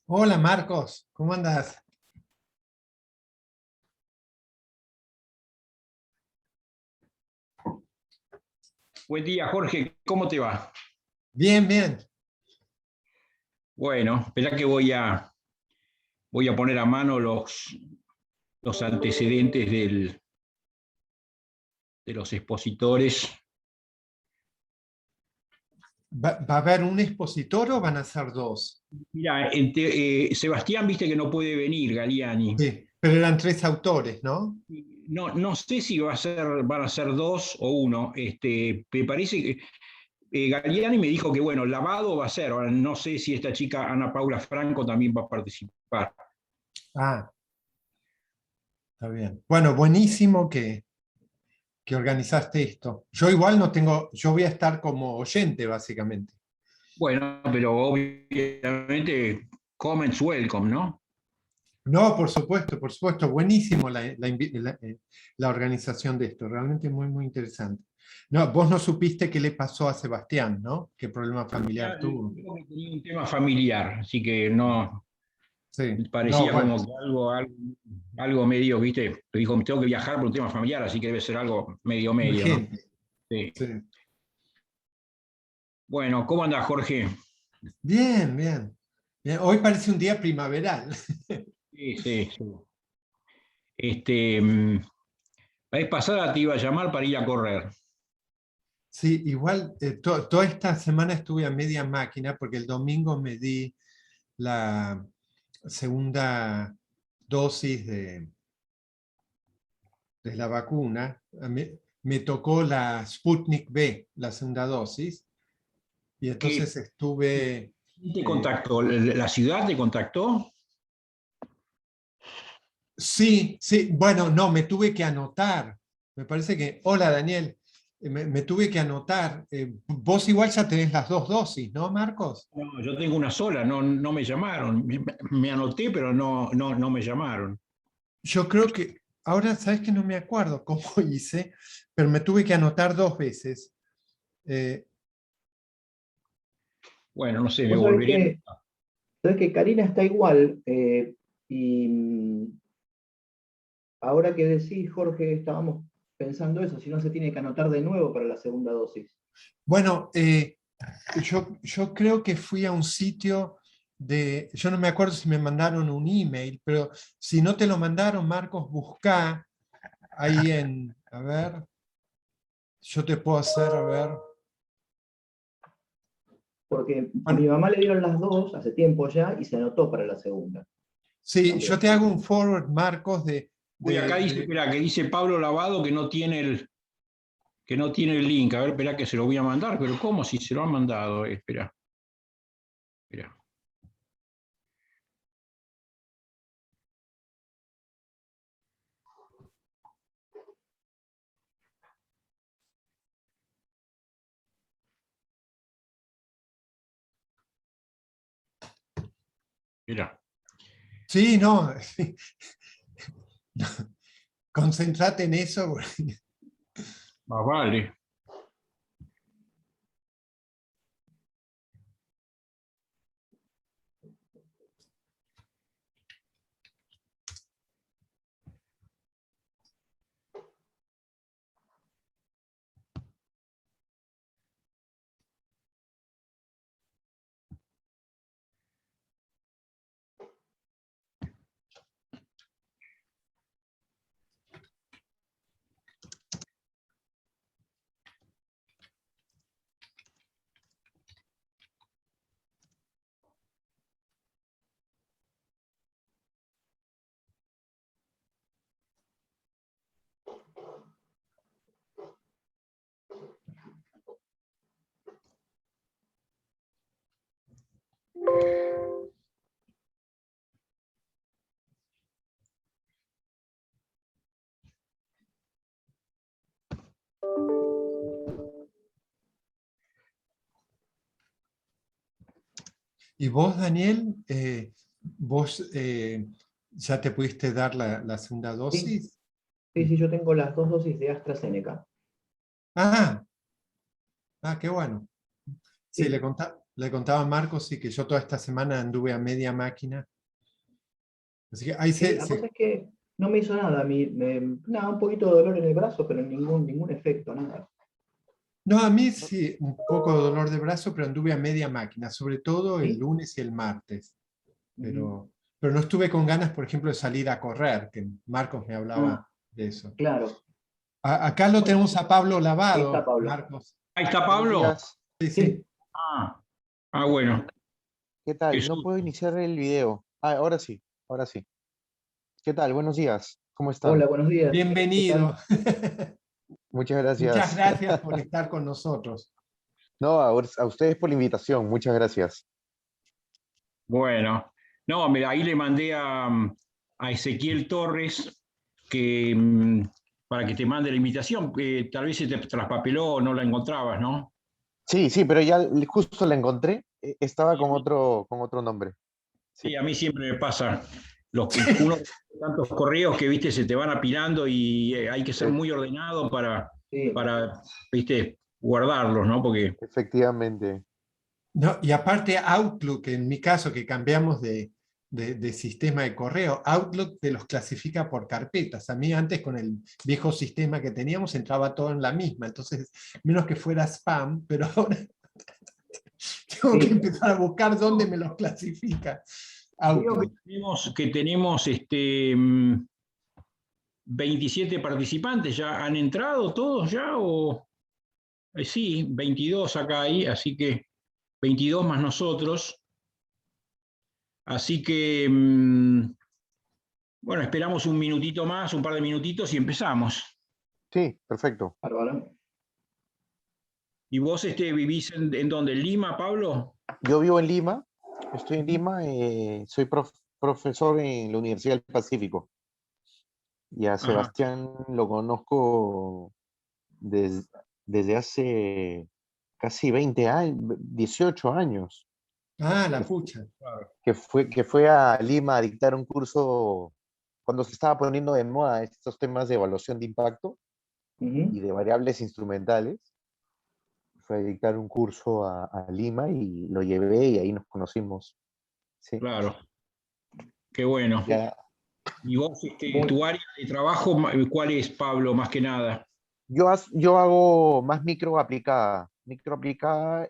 Hola Marcos, ¿cómo andas? Buen día, Jorge, ¿cómo te va? Bien, bien. Bueno, espera que voy a poner a mano los antecedentes de los expositores. ¿Va a haber un expositor o van a ser dos? Mira, Sebastián, viste que no puede venir, Galiani. Sí, pero eran tres autores, ¿no? No sé si van a ser dos o uno. Me parece que Galiani me dijo que, bueno, Lavado va a ser. Ahora, no sé si esta chica, Ana Paula Franco, también va a participar. Ah, está bien. Bueno, buenísimo que organizaste esto. Yo igual no tengo, yo voy a estar como oyente, básicamente. Bueno, pero obviamente, comments welcome, ¿no? No, por supuesto, buenísimo la organización de esto, realmente muy, muy interesante. No, vos no supiste qué le pasó a Sebastián, ¿no? ¿Qué problema familiar Ya tuvo? dijo que tenía un tema familiar, así que no Sí, no, parecía bueno, como que algo medio, ¿viste? Me dijo, tengo que viajar por un tema familiar, así que debe ser algo medio, ¿no? urgente. Sí. Sí. Bueno, ¿cómo anda Jorge? Bien, bien. Bien, hoy parece un día primaveral. Sí, sí, sí. La vez pasada te iba a llamar para ir a correr. Sí, igual toda esta semana estuve a media máquina porque el domingo me di la segunda dosis de la vacuna. Me tocó la Sputnik V, la segunda dosis, y ¿Qué, entonces estuve... quién te eh, contactó? ¿La ciudad te contactó? sí, sí, bueno, no, me tuve que anotar. Me parece que... Hola, Daniel. Me tuve que anotar. Vos igual ya tenés las dos dosis, ¿no, Marcos? No, yo tengo una sola, no me llamaron. Me anoté, pero no me llamaron. Yo creo que, ahora sabes que no me acuerdo cómo hice, pero me tuve que anotar dos veces. Eh, Bueno, no sé, me Vos sabés volvería. que, sabés que Karina está igual, y ahora que decís, Jorge, estábamos pensando eso, si no se tiene que anotar de nuevo para la segunda dosis. bueno, yo creo que fui a un sitio yo no me acuerdo si me mandaron un email, pero si no te lo mandaron, Marcos, buscá ahí a ver, yo te puedo hacer, a ver. Porque a mi Bueno, mamá le dieron las dos hace tiempo ya y se anotó para la segunda sí, yo también. te hago un forward, Marcos, Uy, acá dice, espera, que dice Pablo Lavado que no tiene el link. A ver, espera que se lo voy a mandar, pero ¿cómo si se lo han mandado? Espera, espera. Espera. sí, no, concentrate en eso. Más vale. ¿Y vos, Daniel, vos ya te pudiste dar la segunda Sí, dosis? sí, sí, yo tengo las dos dosis de AstraZeneca. Ah, qué bueno. Sí, Sí, le contaba a Marcos sí, que yo toda esta semana anduve a media máquina. Así que ahí Sí, la cosa es que no me hizo nada a mí. Nada, un poquito de dolor en el brazo, pero ningún efecto, nada. No, a mí sí, un poco de dolor de brazo, pero anduve a media máquina, sobre todo el ¿Sí? lunes y el martes. Ujú. Pero no estuve con ganas, por ejemplo, de salir a correr, que Marcos me hablaba Ah, de eso. claro. Acá lo Bueno, tenemos a Pablo ahí está Lavado, Pablo. Marcos. Ahí está Buenos Pablo. días. Sí, Sí. sí. Ah, bueno, ¿Qué qué tal? No puedo susto. iniciar el video. Ah, ahora sí, ahora sí. ¿Qué tal? Buenos días. ¿Cómo están? Hola, buenos días. ¿Qué Bienvenido. tal? Muchas Muchas gracias. gracias por estar con nosotros. No, a ustedes por la invitación. Muchas gracias. Bueno, no, mira, ahí le mandé a Ezequiel Torres que, para que te mande la invitación. Tal vez se te traspapeló o no la encontrabas, ¿no? Sí, sí, pero ya justo la encontré. Estaba Sí, con otro nombre. Sí, sí, a mí siempre me pasa. Uno tantos correos que, viste, se te van apilando y hay que ser e- muy ordenado Sí. viste, guardarlos, ¿no? Porque, efectivamente. No, y aparte Outlook, en mi caso, que cambiamos de sistema de correo, Outlook te los clasifica por carpetas. A mí antes con el viejo sistema que teníamos entraba todo en la misma, entonces menos que fuera spam, pero ahora tengo que Sí. empezar a buscar dónde me los clasifica creo Outlook. que tenemos 27 participantes. ¿Ya han entrado todos ya? Sí, 22 acá hay, así que 22 más nosotros. Así que, bueno, esperamos un minutito más, un par de minutitos y empezamos. Sí, perfecto. Bárbaro. ¿Y vos vivís en dónde? ¿En Lima, Pablo? Yo vivo en Lima. Estoy en Lima. Soy profesor en la Universidad del Pacífico. Y a Ajá, Sebastián lo conozco desde hace casi 20 años, 18 años, Ah, que, la pucha. claro. que fue a Lima a dictar un curso cuando se estaba poniendo de moda estos temas de evaluación de impacto y Ujú. de variables instrumentales. Fue a dictar un curso a Lima y lo llevé y ahí nos conocimos. Sí, Claro, qué bueno. ya. ¿Y vos, Muy, tu área de trabajo, cuál es, Pablo, más que nada? Yo hago más micro aplicada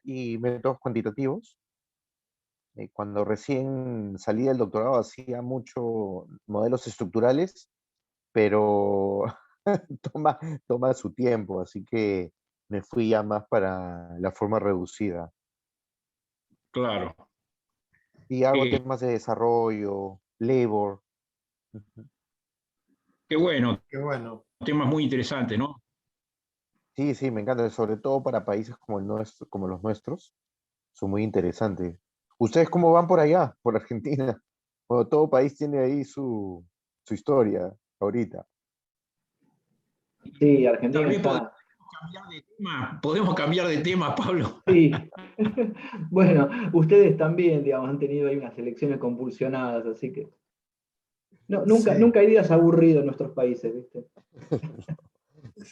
y métodos cuantitativos. Cuando recién salí del doctorado hacía mucho modelos estructurales, pero toma, toma su tiempo, así que me fui ya más para la forma reducida. Claro. Y hago Eh, temas de desarrollo, labor. Ujú. qué bueno, Qué bueno. temas muy interesantes, ¿no? Sí, sí, me encanta, sobre todo para países como como los nuestros, son muy interesantes. ¿Ustedes cómo van por allá, por Argentina? Bueno, todo país tiene ahí su historia ahorita. sí, Tal Argentina vez está. podemos cambiar de tema, Pablo. Sí. Bueno, ustedes también, digamos, han tenido ahí unas elecciones convulsionadas, así que. No, Sí, nunca hay días aburridos en nuestros países, ¿viste?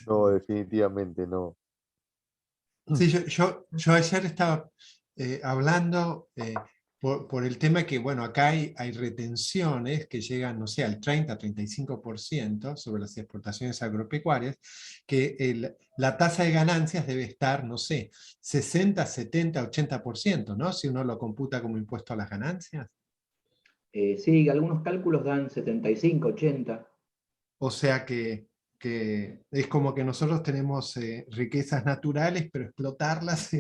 No, definitivamente no. sí, yo ayer estaba hablando por el tema que, bueno, acá hay retenciones que llegan, no sé, al 30-35% sobre las exportaciones agropecuarias, que la tasa de ganancias debe estar, no sé, 60-70-80%, ¿no? Si uno lo computa como impuesto a las ganancias. Sí, algunos cálculos dan 75, 80. O sea que es como que nosotros tenemos riquezas naturales, pero explotarlas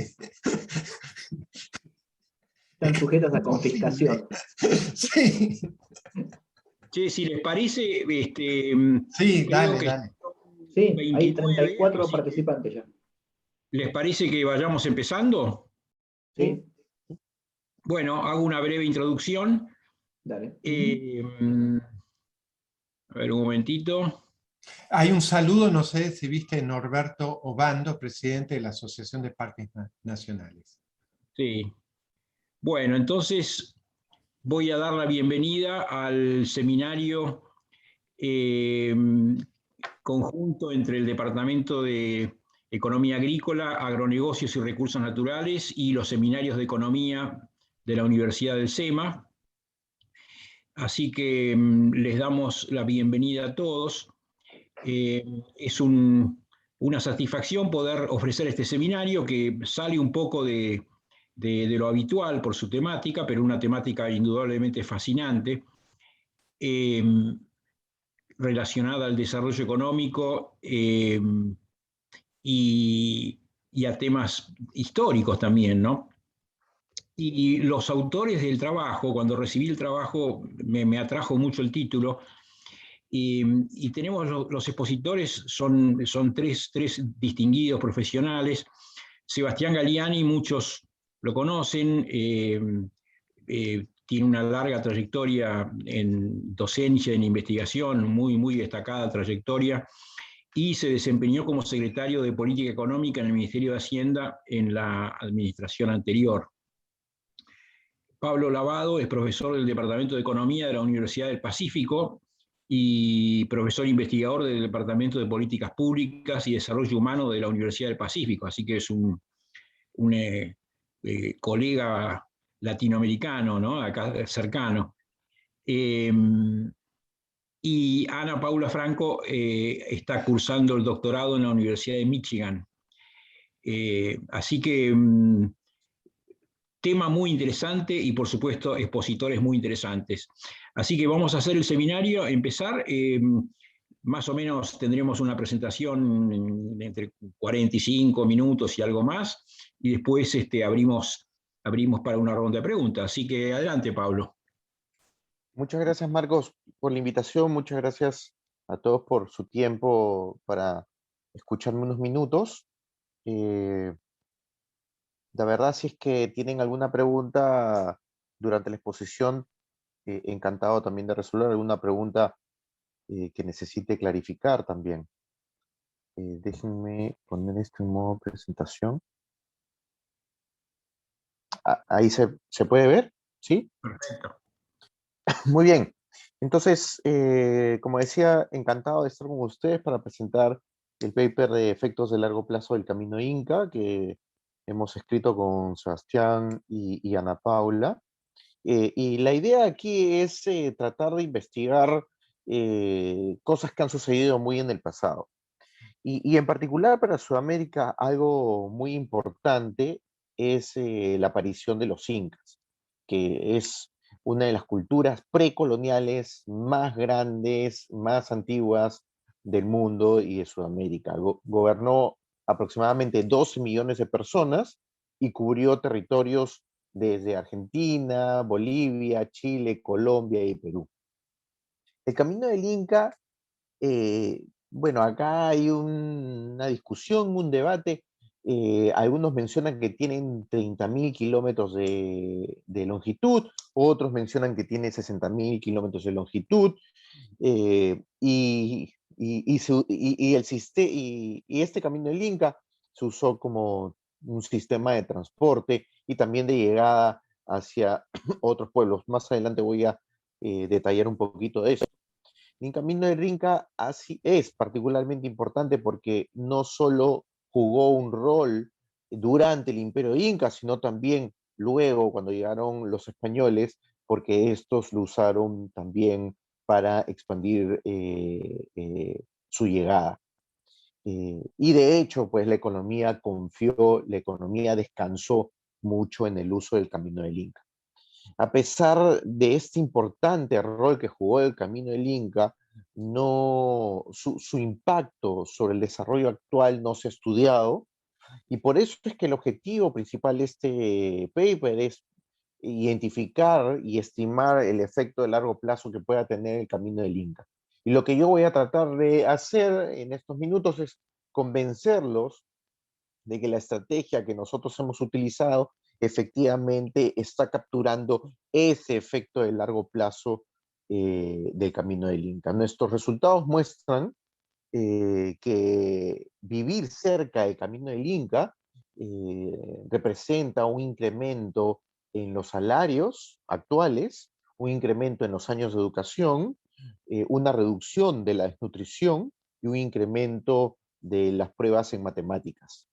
Están sujetas a imposible. confiscación. Sí, Che, si les parece, sí, creo dale, que dale. Sí, hay 29, 34 así que participantes ya. ¿les parece que vayamos empezando? Sí, Sí, Bueno, hago una breve introducción. dale. Ujú. Eh, a ver, un momentito. Hay un saludo, no sé si viste, Norberto Obando, presidente de la Asociación de Parques Nacionales. Sí. Bueno, entonces voy a dar la bienvenida al seminario eh, conjunto entre el Departamento de Economía Agrícola, Agronegocios y Recursos Naturales, y los seminarios de Economía de la Universidad del SEMA. Así que les damos la bienvenida a todos. Es una satisfacción poder ofrecer este seminario que sale un poco de lo habitual por su temática, pero una temática indudablemente fascinante, relacionada al desarrollo económico y a temas históricos también, ¿no? Y los autores del trabajo, cuando recibí el trabajo, me atrajo mucho el título. Y tenemos los expositores, son tres distinguidos profesionales. Sebastián Galliani, muchos lo conocen, tiene una larga trayectoria en docencia, en investigación, muy destacada trayectoria, y se desempeñó como secretario de Política Económica en el Ministerio de Hacienda en la administración anterior. Pablo Lavado es profesor del Departamento de Economía de la Universidad del Pacífico y profesor investigador del Departamento de Políticas Públicas y Desarrollo Humano de la Universidad del Pacífico, así que es un colega latinoamericano, ¿no? Acá cercano. Y Ana Paula Franco está cursando el doctorado en la Universidad de Michigan. Así que tema muy interesante y, por supuesto, expositores muy interesantes. Así que vamos a hacer el seminario, empezar. Más o menos tendremos una presentación entre 45 minutos y algo más, y después abrimos para una ronda de preguntas. Así que adelante, Pablo. Muchas gracias, Marcos, por la invitación. Muchas gracias a todos por su tiempo para escucharme unos minutos. La verdad, si es que tienen alguna pregunta durante la exposición, encantado también de resolver alguna pregunta que necesite clarificar también. Déjenme poner esto en modo presentación. Ahí se puede ver, ¿sí? Perfecto. Muy bien. Entonces, como decía, encantado de estar con ustedes para presentar el paper de efectos de largo plazo del camino Inca, que hemos escrito con Sebastián y Ana Paula. Y la idea aquí es tratar de investigar cosas que han sucedido muy en el pasado. Y en particular para Sudamérica, algo muy importante es la aparición de los incas, que es una de las culturas precoloniales más grandes, más antiguas del mundo y de Sudamérica. Gobernó aproximadamente 12 millones de personas y cubrió territorios desde Argentina, Bolivia, Chile, Colombia y Perú. El camino del Inca, bueno, acá hay una discusión, un debate. Algunos mencionan que tienen 30.000 kilómetros de longitud, otros mencionan que tiene 60.000 kilómetros de longitud, y este camino del Inca se usó como un sistema de transporte y también de llegada hacia otros pueblos. Más adelante voy a detallar un poquito de eso. El camino del Inca así es particularmente importante porque no solo jugó un rol durante el Imperio Inca, sino también luego cuando llegaron los españoles, porque estos lo usaron también para expandir su llegada. Y de hecho, pues la economía descansó mucho en el uso del camino del Inca. A pesar de este importante rol que jugó el camino del Inca, su impacto sobre el desarrollo actual no se ha estudiado, y por eso es que el objetivo principal de este paper es identificar y estimar el efecto de largo plazo que pueda tener el camino del Inca. Y lo que yo voy a tratar de hacer en estos minutos es convencerlos de que la estrategia que nosotros hemos utilizado efectivamente está capturando ese efecto de largo plazo del camino del Inca. Nuestros resultados muestran que vivir cerca del camino del Inca representa un incremento en los salarios actuales, un incremento en los años de educación, una reducción de la desnutrición y un incremento de las pruebas en matemáticas.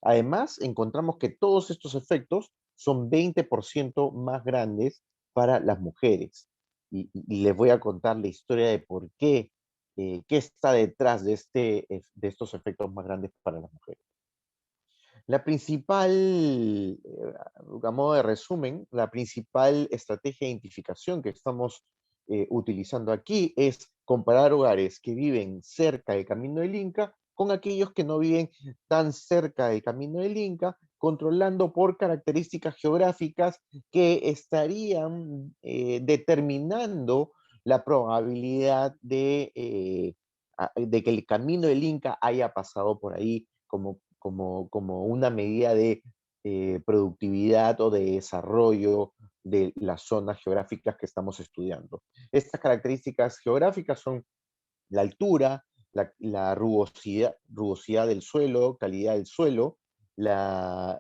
Además, encontramos que todos estos efectos son 20% más grandes para las mujeres. Y les voy a contar la historia de por qué, qué está detrás de estos efectos más grandes para las mujeres. La principal, a modo de resumen, la principal estrategia de identificación que estamos utilizando aquí es comparar hogares que viven cerca del Camino del Inca con aquellos que no viven tan cerca del Camino del Inca, controlando por características geográficas que estarían determinando la probabilidad de que el Camino del Inca haya pasado por ahí como una medida de productividad o de desarrollo de las zonas geográficas que estamos estudiando. Estas características geográficas son la altura, la rugosidad del suelo, calidad del suelo, la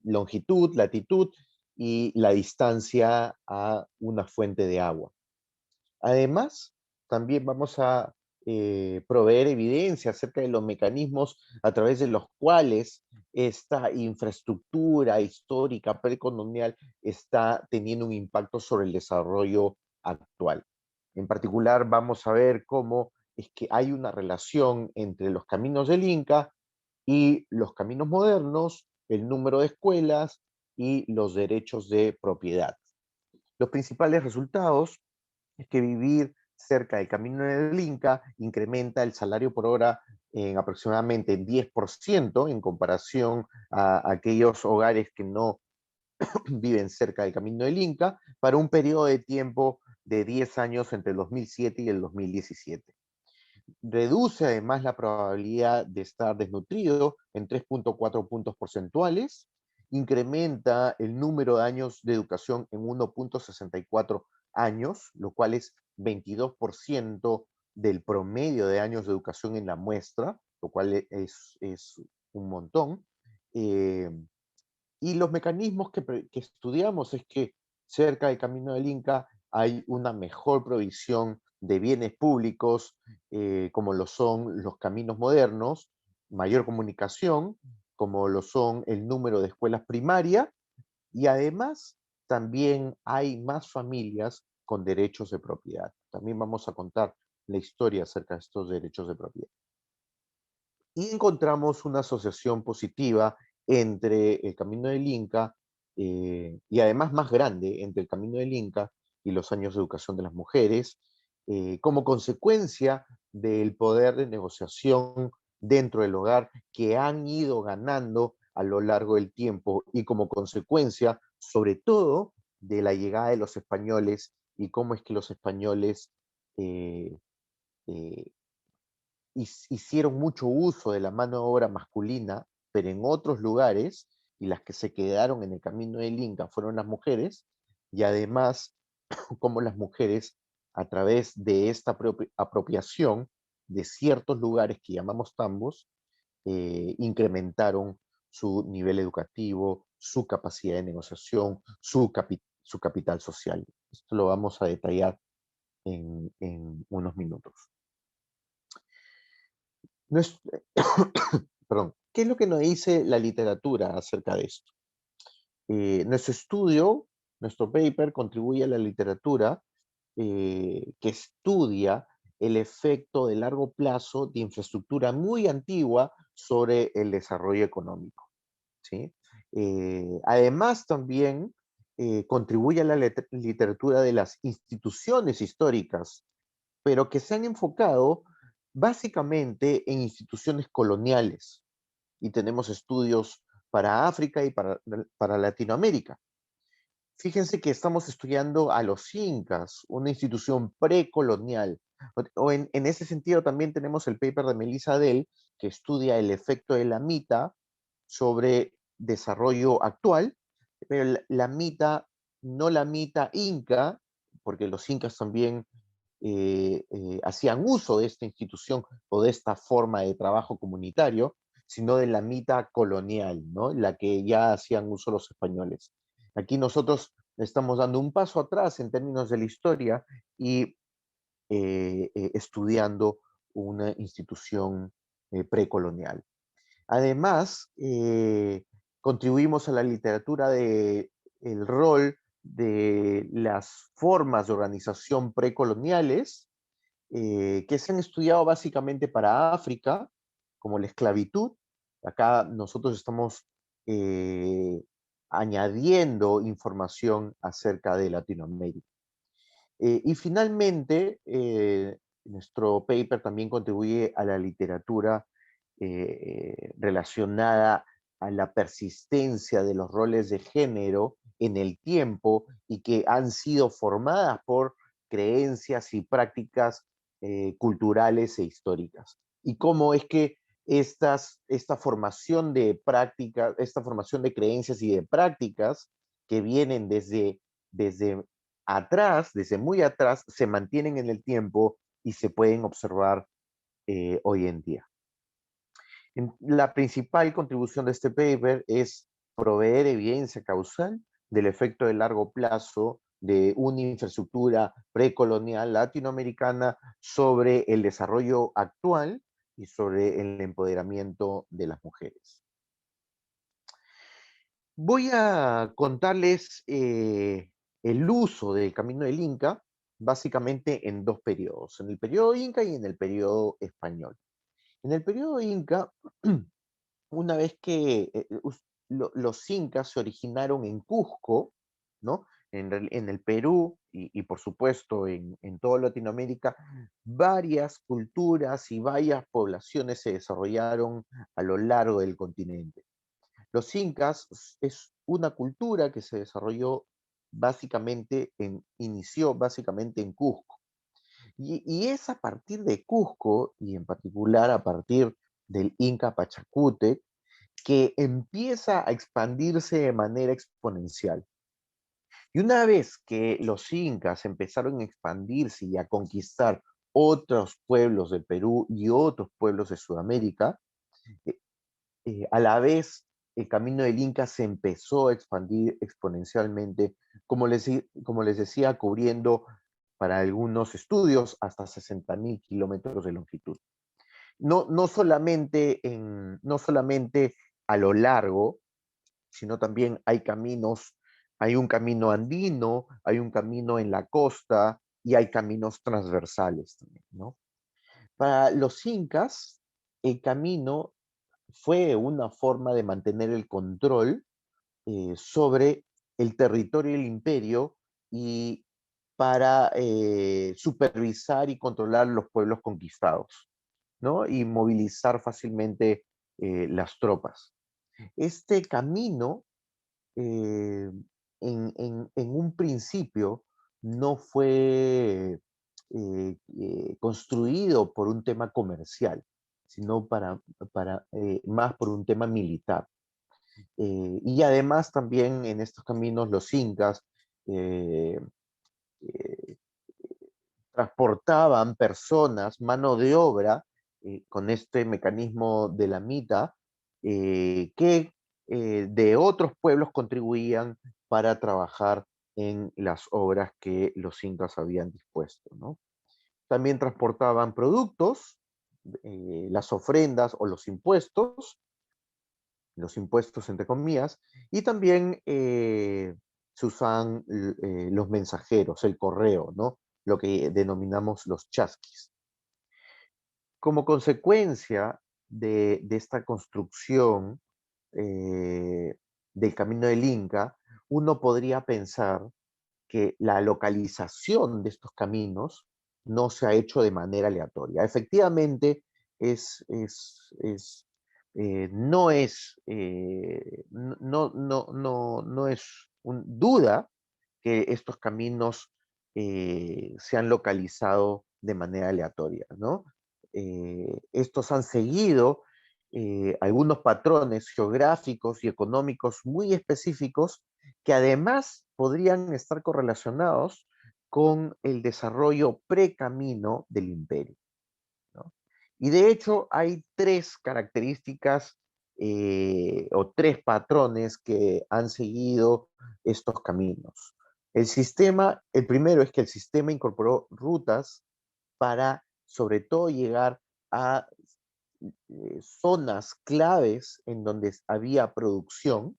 longitud, latitud y la distancia a una fuente de agua. Además, también vamos a proveer evidencia acerca de los mecanismos a través de los cuales esta infraestructura histórica precolonial está teniendo un impacto sobre el desarrollo actual. En particular, vamos a ver cómo es que hay una relación entre los caminos del Inca y los caminos modernos, el número de escuelas y los derechos de propiedad. Los principales resultados es que vivir cerca del Camino del Inca incrementa el salario por hora en aproximadamente 10% en comparación a aquellos hogares que no viven cerca del Camino del Inca, para un periodo de tiempo de 10 años entre el 2007 y el 2017. Reduce además la probabilidad de estar desnutrido en 3.4 puntos porcentuales, incrementa el número de años de educación en 1.64 años, lo cual es 22% del promedio de años de educación en la muestra, lo cual es un montón. Y los mecanismos que estudiamos es que cerca del Camino del Inca hay una mejor provisión de bienes públicos, como lo son los caminos modernos, mayor comunicación, como lo son el número de escuelas primarias, y además también hay más familias con derechos de propiedad. También vamos a contar la historia acerca de estos derechos de propiedad. Y encontramos una asociación positiva entre el Camino del Inca y además más grande entre el Camino del Inca y los años de educación de las mujeres, como consecuencia del poder de negociación dentro del hogar que han ido ganando a lo largo del tiempo y como consecuencia, sobre todo, de la llegada de los españoles y cómo es que los españoles eh, eh, hicieron mucho uso de la mano de obra masculina, pero en otros lugares, y las que se quedaron en el Camino del Inca fueron las mujeres, y además como las mujeres, a través de esta apropiación de ciertos lugares que llamamos tambos, incrementaron su nivel educativo, su capacidad de negociación, su capital social. Esto lo vamos a detallar en unos minutos. Perdón, ¿qué es lo que nos dice la literatura acerca de esto? Nuestro estudio, nuestro paper, contribuye a la literatura que estudia el efecto de largo plazo de infraestructura muy antigua sobre el desarrollo económico, ¿sí? Además, también contribuye a la literatura de las instituciones históricas, pero que se han enfocado básicamente en instituciones coloniales. Y tenemos estudios para África y para Latinoamérica. Fíjense que estamos estudiando a los incas, una institución precolonial. En ese sentido también tenemos el paper de Melissa Dell, que estudia el efecto de la mita sobre desarrollo actual, pero la mita, no la mita inca, porque los incas también hacían uso de esta institución o de esta forma de trabajo comunitario, sino de la mita colonial, ¿no? La que ya hacían uso los españoles. Aquí estamos dando un paso atrás en términos de la historia y estudiando una institución precolonial. Además, contribuimos a la literatura del rol de las formas de organización precoloniales que se han estudiado básicamente para África, como la esclavitud. Acá nosotros estamos añadiendo información acerca de Latinoamérica. Y finalmente, nuestro paper también contribuye a la literatura relacionada a la persistencia de los roles de género en el tiempo y que han sido formadas por creencias y prácticas culturales e históricas. Y cómo es que esta formación de prácticas, esta formación de creencias y de prácticas que vienen desde atrás, desde muy atrás, se mantienen en el tiempo y se pueden observar hoy en día. La principal contribución de este paper es proveer evidencia causal del efecto de largo plazo de una infraestructura precolonial latinoamericana sobre el desarrollo actual y sobre el empoderamiento de las mujeres. Voy a contarles el uso del Camino del Inca, básicamente en dos periodos, en el periodo Inca y en el periodo español. En el periodo Inca, una vez que los incas se originaron en Cusco, ¿no? En el Perú y por supuesto en toda Latinoamérica, varias culturas y varias poblaciones se desarrollaron a lo largo del continente. Los incas es una cultura que se desarrolló inició básicamente en Cusco. Y es a partir de Cusco, y en particular a partir del Inca Pachacútec, que empieza a expandirse de manera exponencial. Y una vez que los incas empezaron a expandirse y a conquistar otros pueblos del Perú y otros pueblos de Sudamérica, a la vez el camino del Inca se empezó a expandir exponencialmente, como les decía, cubriendo para algunos estudios hasta 60.000 kilómetros de longitud. No solamente a lo largo, sino también hay caminos, hay un camino andino, hay un camino en la costa y hay caminos transversales también, ¿no? Para los incas, el camino fue una forma de mantener el control sobre el territorio del imperio y para supervisar y controlar los pueblos conquistados, ¿no? Y movilizar fácilmente las tropas. Este camino, en un principio, no fue construido por un tema comercial, sino más por un tema militar. Y además también en estos caminos los incas eh, eh, transportaban personas, mano de obra, con este mecanismo de la mita, que de otros pueblos contribuían para trabajar en las obras que los incas habían dispuesto, ¿no? También transportaban productos, las ofrendas o los impuestos entre comillas, y también se usan los mensajeros, el correo, ¿no? Lo que denominamos los chasquis. Como consecuencia de esta construcción del camino del Inca, uno podría pensar que la localización de estos caminos no se ha hecho de manera aleatoria. Efectivamente, no es duda que estos caminos se han localizado de manera aleatoria, ¿no? Estos han seguido algunos patrones geográficos y económicos muy específicos que además podrían estar correlacionados con el desarrollo precamino del imperio, ¿no? Y de hecho hay tres características o tres patrones que han seguido estos caminos. El primero es que el sistema incorporó rutas para, sobre todo, llegar a zonas claves en donde había producción.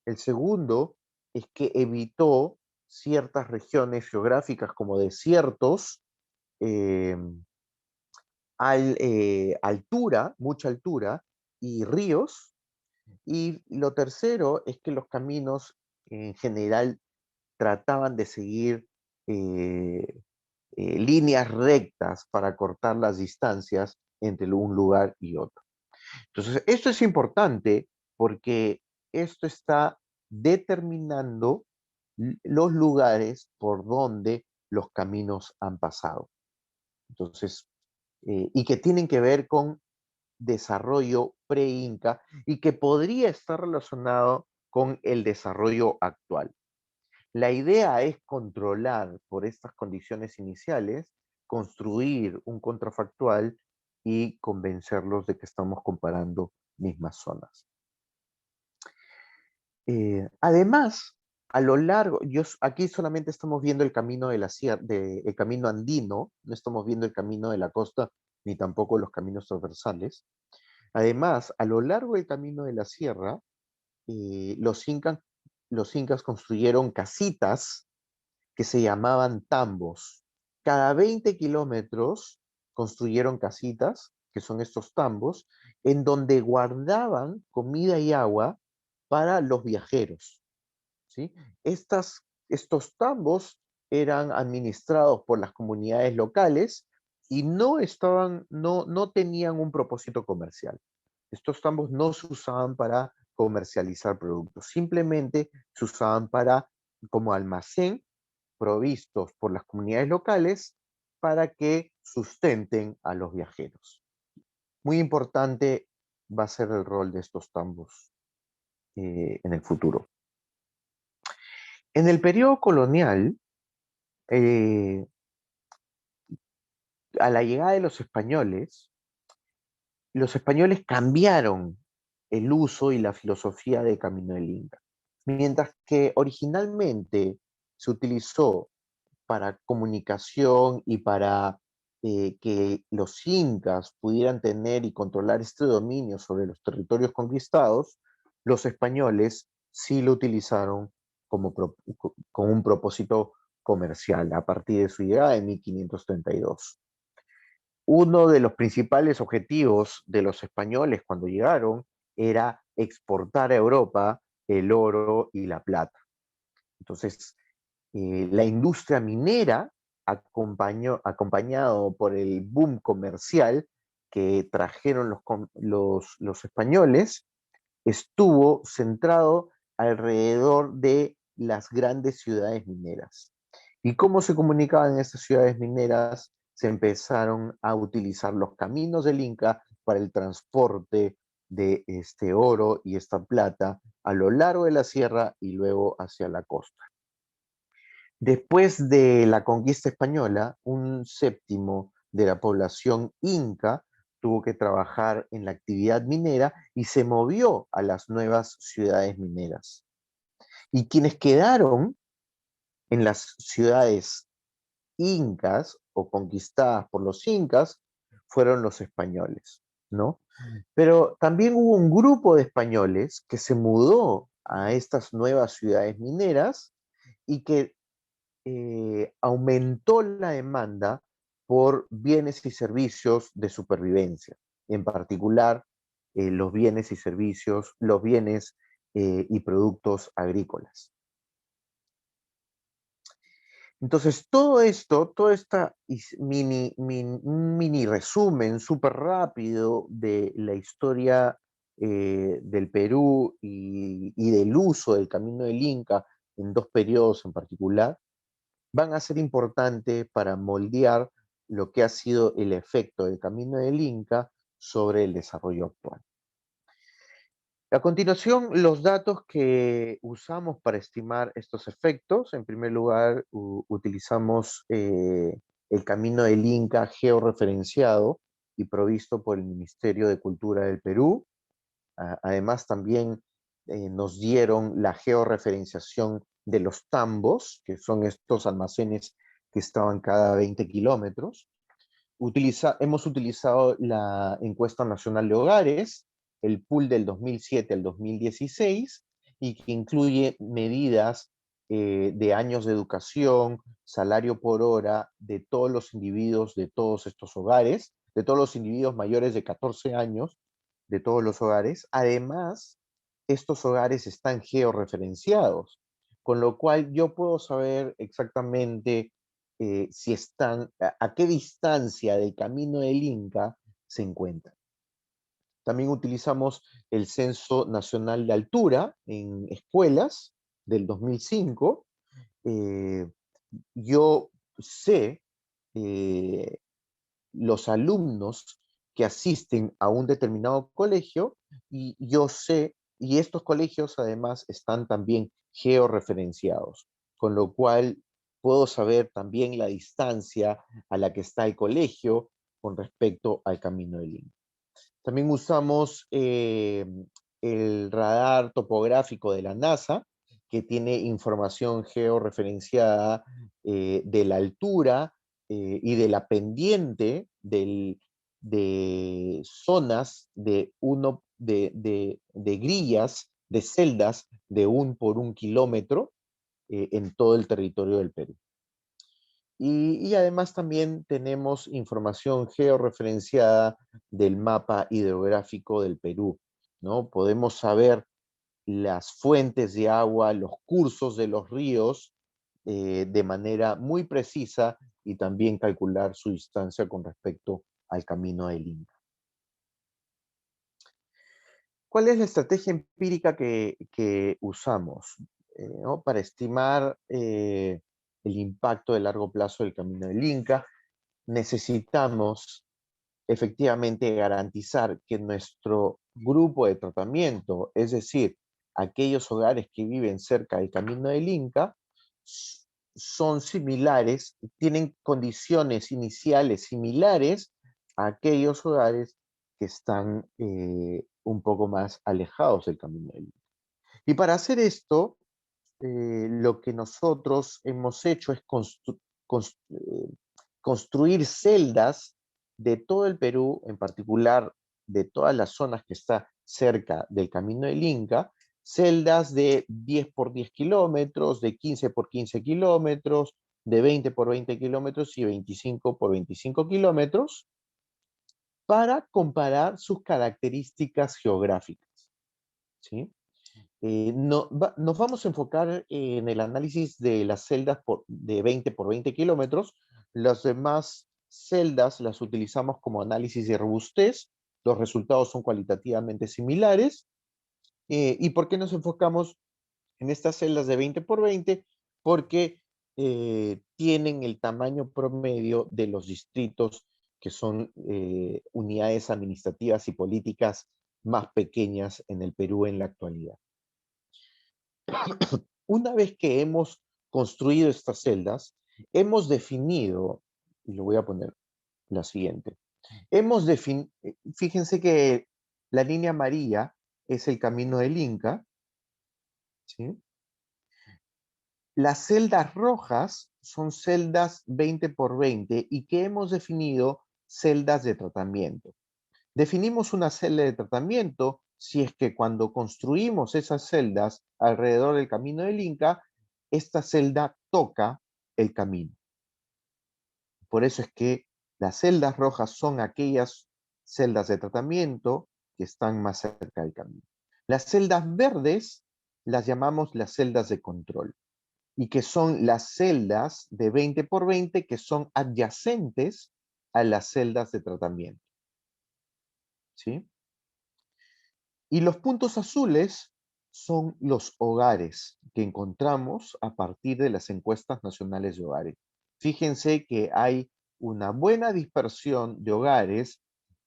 El segundo es que evitó ciertas regiones geográficas como desiertos, altura, mucha altura, y ríos. Y lo tercero es que los caminos en general trataban de seguir líneas rectas para cortar las distancias entre un lugar y otro. Entonces, esto es importante porque esto está determinando los lugares por donde los caminos han pasado. Entonces, y que tienen que ver con desarrollo pre-inca y que podría estar relacionado con el desarrollo actual. La idea es controlar por estas condiciones iniciales, construir un contrafactual y convencerlos de que estamos comparando mismas zonas. Además, a lo largo, aquí solamente estamos viendo el camino de la sierra, el camino andino, no estamos viendo el camino de la costa, ni tampoco los caminos transversales. Además, a lo largo del camino de la sierra, los incas construyeron casitas que se llamaban tambos. Cada 20 kilómetros construyeron casitas, que son estos tambos, en donde guardaban comida y agua para los viajeros, ¿sí? Estos tambos eran administrados por las comunidades locales y no tenían un propósito comercial. Estos tambos no se usaban para comercializar productos, simplemente se usaban como almacén provistos por las comunidades locales para que sustenten a los viajeros. Muy importante va a ser el rol de estos tambos en el futuro. En el periodo colonial, a la llegada de los españoles cambiaron el uso y la filosofía del Camino del Inca. Mientras que originalmente se utilizó para comunicación y para que los incas pudieran tener y controlar este dominio sobre los territorios conquistados, los españoles sí lo utilizaron con un propósito comercial a partir de su llegada en 1532. Uno de los principales objetivos de los españoles cuando llegaron era exportar a Europa el oro y la plata. Entonces, la industria minera, acompañado por el boom comercial que trajeron los españoles, estuvo centrado alrededor de las grandes ciudades mineras. ¿Y cómo se comunicaban estas ciudades mineras? Se empezaron a utilizar los caminos del Inca para el transporte de este oro y esta plata a lo largo de la sierra y luego hacia la costa. Después de la conquista española, un séptimo de la población inca tuvo que trabajar en la actividad minera y se movió a las nuevas ciudades mineras. Y quienes quedaron en las ciudades incas o conquistadas por los incas fueron los españoles, ¿no? Pero también hubo un grupo de españoles que se mudó a estas nuevas ciudades mineras y que aumentó la demanda por bienes y servicios de supervivencia, en particular los bienes y servicios, los bienes y productos agrícolas. Entonces, todo esta mini resumen súper rápido de la historia del Perú y del uso del Camino del Inca en dos periodos en particular, van a ser importantes para moldear lo que ha sido el efecto del Camino del Inca sobre el desarrollo actual. A continuación, los datos que usamos para estimar estos efectos. En primer lugar, utilizamos el Camino del Inca georreferenciado y provisto por el Ministerio de Cultura del Perú. Además, también nos dieron la georreferenciación de los tambos, que son estos almacenes que estaban cada 20 kilómetros. hemos utilizado la encuesta nacional de hogares, el pool del 2007 al 2016, y que incluye medidas de años de educación, salario por hora de todos los individuos de todos estos hogares, de todos los individuos mayores de 14 años, de todos los hogares. Además, estos hogares están georreferenciados, con lo cual yo puedo saber exactamente si están, a qué distancia del camino del Inca se encuentran. También utilizamos el Censo Nacional de Altura en escuelas del 2005. Yo sé los alumnos que asisten a un determinado colegio y yo sé, y estos colegios además están también georreferenciados, con lo cual puedo saber también la distancia a la que está el colegio con respecto al camino del Inca. También usamos el radar topográfico de la NASA, que tiene información georreferenciada de la altura y de la pendiente de zonas de grillas, de celdas de 1 por 1 kilómetro en todo el territorio del Perú. Y además también tenemos información georreferenciada del mapa hidrográfico del Perú, ¿no? Podemos saber las fuentes de agua, los cursos de los ríos de manera muy precisa y también calcular su distancia con respecto al camino del Inca. ¿Cuál es la estrategia empírica que usamos ¿no? para estimar el impacto de largo plazo del camino del Inca? Necesitamos efectivamente garantizar que nuestro grupo de tratamiento, es decir, aquellos hogares que viven cerca del camino del Inca, son similares, tienen condiciones iniciales similares a aquellos hogares que están un poco más alejados del camino del Inca. Y para hacer esto, lo que nosotros hemos hecho es construir celdas de todo el Perú, en particular de todas las zonas que está cerca del Camino del Inca, celdas de 10 por 10 kilómetros, de 15 por 15 kilómetros, de 20 por 20 kilómetros y 25 por 25 kilómetros, para comparar sus características geográficas, ¿sí? Nos vamos a enfocar en el análisis de las celdas de 20 por 20 kilómetros. Las demás celdas las utilizamos como análisis de robustez. Los resultados son cualitativamente similares. ¿Y por qué nos enfocamos en estas celdas de 20 por 20? Porque tienen el tamaño promedio de los distritos que son unidades administrativas y políticas más pequeñas en el Perú en la actualidad. Una vez que hemos construido estas celdas, hemos definido, y lo voy a poner la siguiente, fíjense que la línea amarilla es el camino del Inca, ¿sí? Las celdas rojas son celdas 20 por 20 y que hemos definido celdas de tratamiento. Definimos una celda de tratamiento si es que cuando construimos esas celdas alrededor del camino del Inca, esta celda toca el camino. Por eso es que las celdas rojas son aquellas celdas de tratamiento que están más cerca del camino. Las celdas verdes las llamamos las celdas de control y que son las celdas de 20 por 20 que son adyacentes a las celdas de tratamiento. ¿Sí? Y los puntos azules son los hogares que encontramos a partir de las encuestas nacionales de hogares. Fíjense que hay una buena dispersión de hogares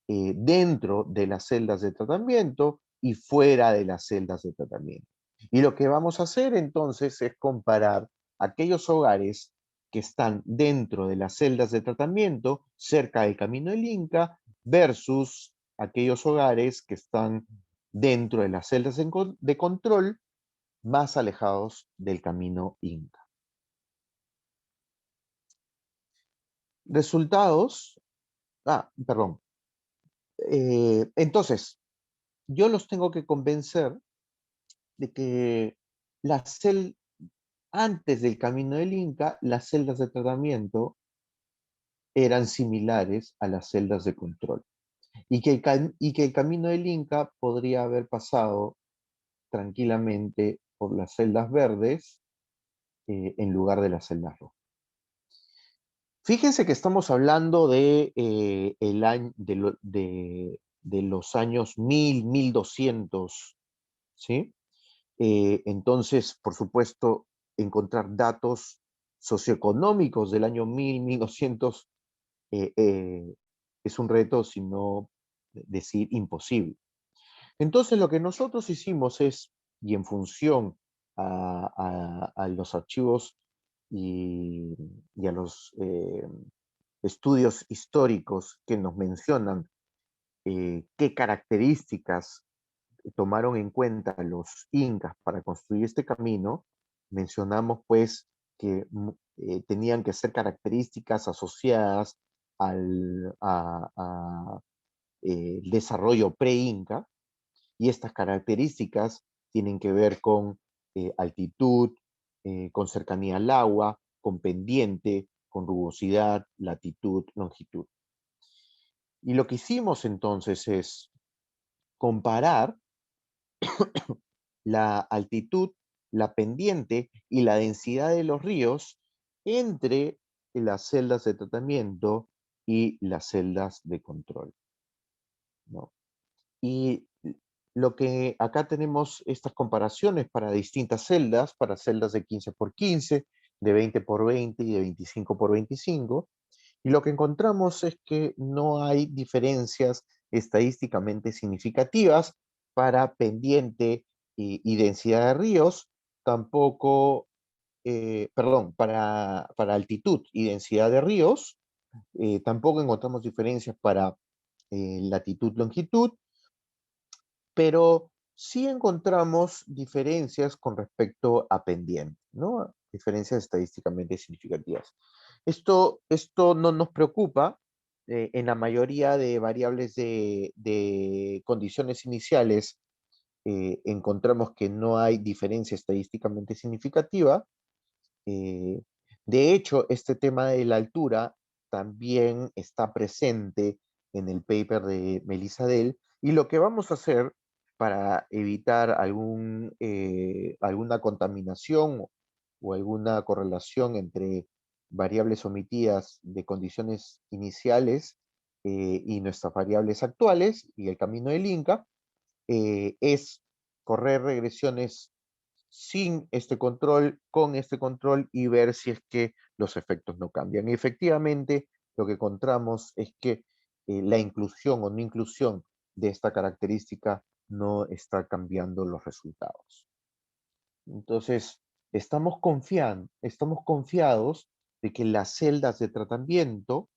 dentro de las celdas de tratamiento y fuera de las celdas de tratamiento. Y lo que vamos a hacer entonces es comparar aquellos hogares que están dentro de las celdas de tratamiento, cerca del camino del Inca, versus aquellos hogares que están dentro de las celdas de control más alejados del camino Inca. Resultados Perdón. Entonces, yo los tengo que convencer de que antes del camino del Inca, las celdas de tratamiento eran similares a las celdas de control. Y que el camino del Inca podría haber pasado tranquilamente por las celdas verdes en lugar de las celdas rojas. Fíjense que estamos hablando de, de los años 1000, 1200, ¿sí? Entonces, por supuesto, encontrar datos socioeconómicos del año 1000, 1200 es un reto, si no decir imposible. Entonces, lo que nosotros hicimos es, y en función a los archivos y a los estudios históricos que nos mencionan qué características tomaron en cuenta los incas para construir este camino, mencionamos pues que tenían que ser características asociadas al desarrollo pre-inca, y estas características tienen que ver con altitud, con cercanía al agua, con pendiente, con rugosidad, latitud, longitud. Y lo que hicimos entonces es comparar la altitud, la pendiente y la densidad de los ríos entre las celdas de tratamiento y las celdas de control, ¿no? Y lo que acá tenemos estas comparaciones para distintas celdas, para celdas de 15 por 15, de 20 por 20 y de 25 por 25, y lo que encontramos es que no hay diferencias estadísticamente significativas para pendiente y densidad de ríos, tampoco, perdón, para altitud y densidad de ríos, tampoco encontramos diferencias para latitud, longitud, pero sí encontramos diferencias con respecto a pendiente, ¿no? Diferencias estadísticamente significativas. Esto no nos preocupa. En la mayoría de variables de condiciones iniciales encontramos que no hay diferencia estadísticamente significativa. De hecho, este tema de la altura también está presente en el paper de Melissa Dell, y lo que vamos a hacer para evitar alguna contaminación o alguna correlación entre variables omitidas de condiciones iniciales y nuestras variables actuales y el camino del Inca, es correr regresiones sin este control, con este control, y ver si es que los efectos no cambian. Y efectivamente, lo que encontramos es que la inclusión o no inclusión de esta característica no está cambiando los resultados. Entonces, estamos confiados de que las celdas de tratamiento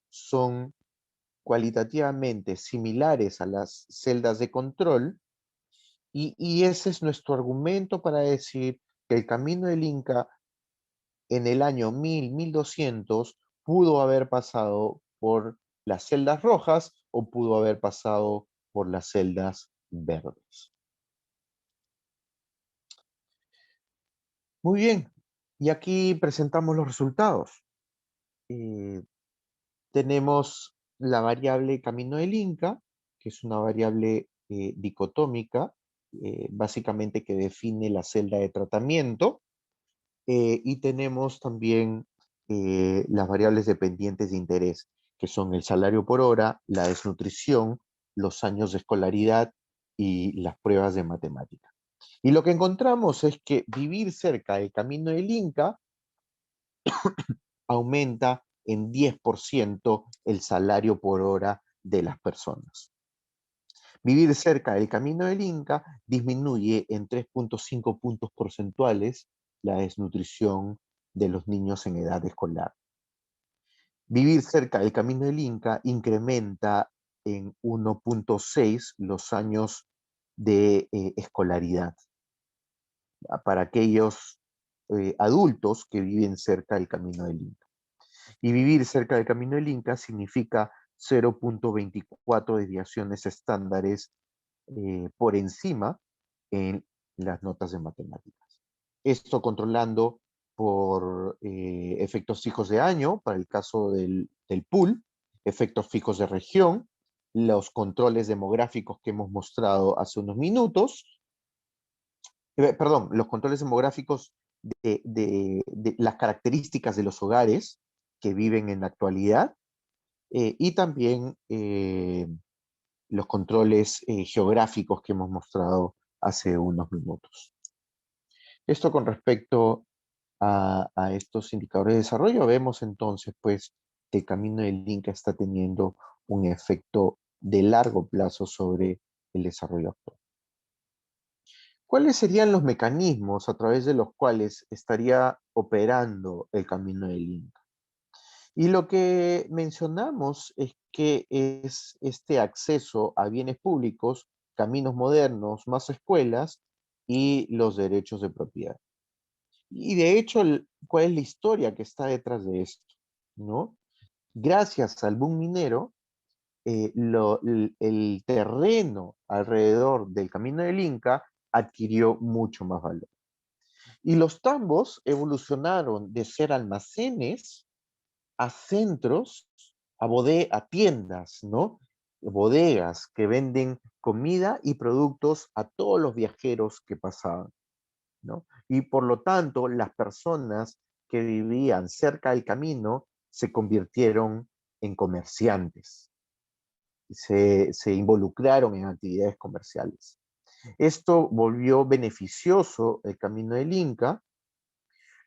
son cualitativamente similares a las celdas de control, y ese es nuestro argumento para decir que el camino del Inca en el año 1000, 1200 pudo haber pasado por las celdas rojas o pudo haber pasado por las celdas verdes. Muy bien, y aquí presentamos los resultados. Tenemos la variable camino del Inca, que es una variable dicotómica, básicamente que define la celda de tratamiento, y tenemos también las variables dependientes de interés, que son el salario por hora, la desnutrición, los años de escolaridad y las pruebas de matemática. Y lo que encontramos es que vivir cerca del camino del Inca aumenta en 10% el salario por hora de las personas. Vivir cerca del camino del Inca disminuye en 3.5 puntos porcentuales la desnutrición de los niños en edad escolar. Vivir cerca del camino del Inca incrementa en 1.6 los años de escolaridad para aquellos adultos que viven cerca del camino del Inca. Y vivir cerca del camino del Inca significa 0.24 desviaciones estándares por encima en las notas de matemáticas. Esto controlando por efectos fijos de año, para el caso del pool, efectos fijos de región, los controles demográficos que hemos mostrado hace unos minutos, perdón, los controles demográficos de las características de los hogares que viven en la actualidad, y también los controles geográficos que hemos mostrado hace unos minutos. Esto con respecto a estos indicadores de desarrollo, vemos entonces pues que el camino del Inca está teniendo un efecto de largo plazo sobre el desarrollo actual. ¿Cuáles serían los mecanismos a través de los cuales estaría operando el camino del Inca? Y lo que mencionamos es que es este acceso a bienes públicos, caminos modernos, más escuelas y los derechos de propiedad. Y de hecho, ¿cuál es la historia que está detrás de esto? ¿No? Gracias al boom minero, el terreno alrededor del camino del Inca adquirió mucho más valor. Y los tambos evolucionaron de ser almacenes a centros, a tiendas, ¿no? Bodegas que venden comida y productos a todos los viajeros que pasaban, ¿no? Y por lo tanto, las personas que vivían cerca del camino se convirtieron en comerciantes, se involucraron en actividades comerciales. Esto volvió beneficioso el camino del Inca.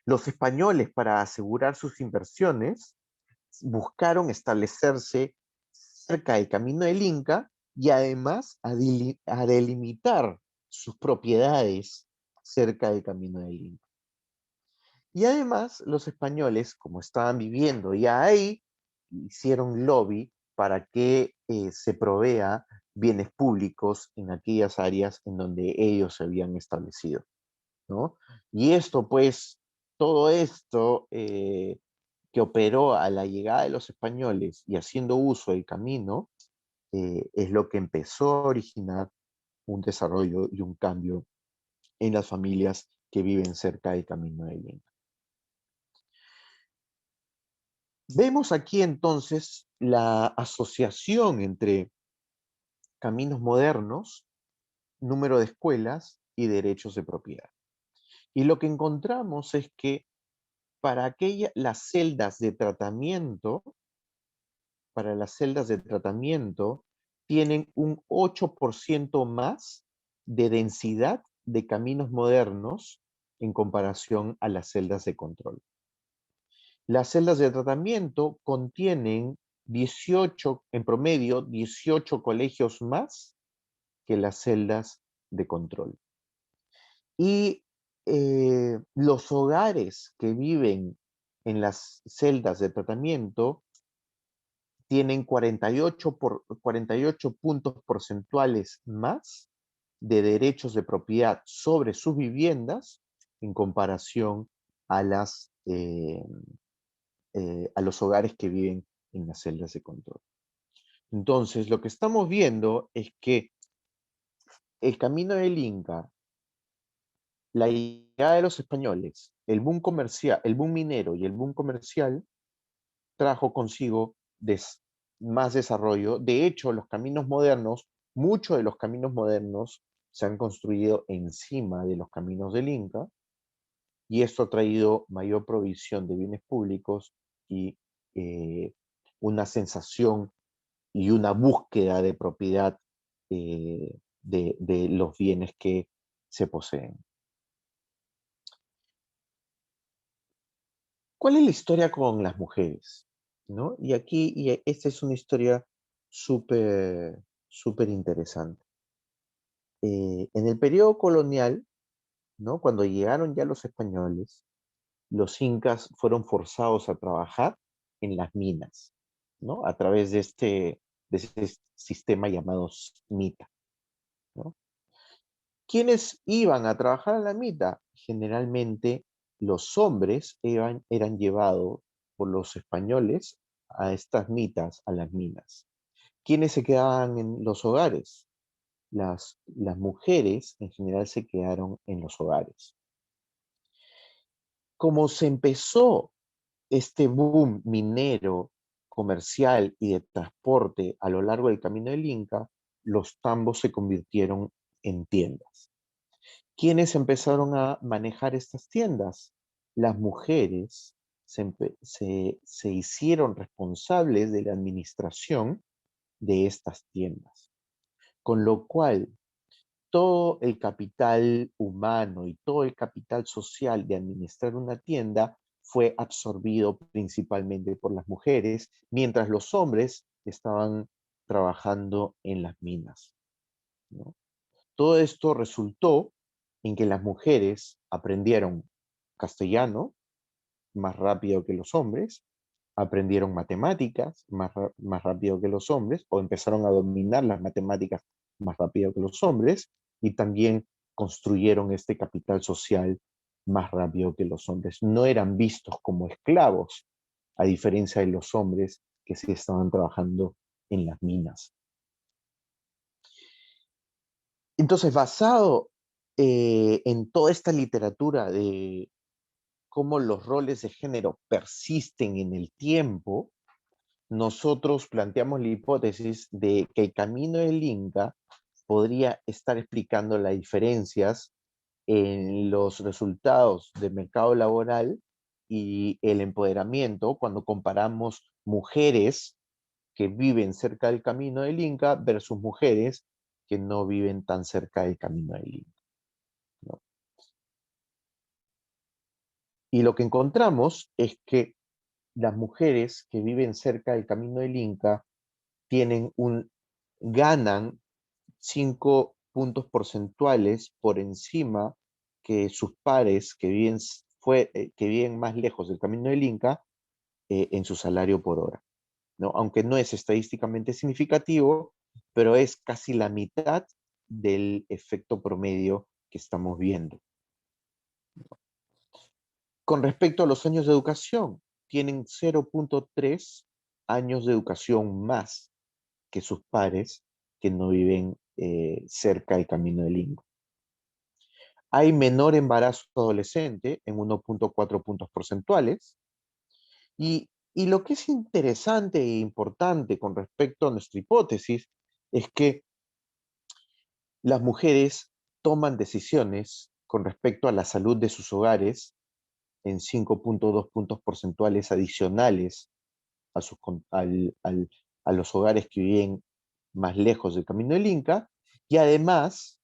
Los españoles, para asegurar sus inversiones, buscaron establecerse cerca del camino del Inca y además a delimitar sus propiedades cerca del camino del Inca. Y además los españoles, como estaban viviendo ya ahí, hicieron lobby para que se provea bienes públicos en aquellas áreas en donde ellos se habían establecido, ¿no? Y esto, pues, todo esto que operó a la llegada de los españoles y haciendo uso del camino, es lo que empezó a originar un desarrollo y un cambio en las familias que viven cerca del camino del Inca. Vemos aquí entonces la asociación entre caminos modernos, número de escuelas y derechos de propiedad. Y lo que encontramos es que para las celdas de tratamiento, tienen un 8% más de densidad de caminos modernos en comparación a las celdas de control. Las celdas de tratamiento contienen 18, en promedio, 18 colegios más que las celdas de control. Y los hogares que viven en las celdas de tratamiento tienen 48 puntos porcentuales más de derechos de propiedad sobre sus viviendas en comparación a los hogares que viven en las celdas de control. Entonces, lo que estamos viendo es que el camino del Inca, la llegada de los españoles, el boom comercial, el boom minero y el boom comercial trajo consigo más desarrollo. De hecho, los caminos modernos, muchos de los caminos modernos se han construido encima de los caminos del Inca, y esto ha traído mayor provisión de bienes públicos y una sensación y una búsqueda de propiedad de los bienes que se poseen. ¿Cuál es la historia con las mujeres? ¿No? Y esta es una historia súper interesante. En el periodo colonial, ¿no? Cuando llegaron ya los españoles, los incas fueron forzados a trabajar en las minas, ¿no? A través de este sistema llamado mita, ¿no? ¿Quiénes iban a trabajar en la mita? Generalmente los hombres eran llevados por los españoles a estas mitas a las minas. ¿Quiénes se quedaban en los hogares? Las mujeres en general se quedaron en los hogares. Como se empezó este boom minero, comercial y de transporte a lo largo del camino del Inca, los tambos se convirtieron en tiendas. ¿Quiénes empezaron a manejar estas tiendas? Las mujeres se hicieron responsables de la administración de estas tiendas, con lo cual todo el capital humano y todo el capital social de administrar una tienda fue absorbido principalmente por las mujeres, mientras los hombres estaban trabajando en las minas, ¿no? Todo esto resultó en que las mujeres aprendieron castellano más rápido que los hombres, aprendieron matemáticas más rápido que los hombres, o empezaron a dominar las matemáticas más rápido que los hombres, y también construyeron este capital social más rápido que los hombres. No eran vistos como esclavos, a diferencia de los hombres que sí estaban trabajando en las minas. Entonces, basado en toda esta literatura de cómo los roles de género persisten en el tiempo, nosotros planteamos la hipótesis de que el camino del Inca podría estar explicando las diferencias en los resultados del mercado laboral y el empoderamiento cuando comparamos mujeres que viven cerca del camino del Inca versus mujeres que no viven tan cerca del camino del Inca, ¿no? Y lo que encontramos es que las mujeres que viven cerca del camino del Inca ganan 5 puntos porcentuales por encima que sus pares que viven más lejos del camino del Inca en su salario por hora, ¿no? Aunque no es estadísticamente significativo, pero es casi la mitad del efecto promedio que estamos viendo. Con respecto a los años de educación, tienen 0.3 años de educación más que sus pares que no viven cerca del camino del Inca. Hay menor embarazo adolescente en 1.4 puntos porcentuales. Y lo que es interesante e importante con respecto a nuestra hipótesis es que las mujeres toman decisiones con respecto a la salud de sus hogares en 5.2 puntos porcentuales adicionales a los hogares que viven más lejos del camino del Inca, y además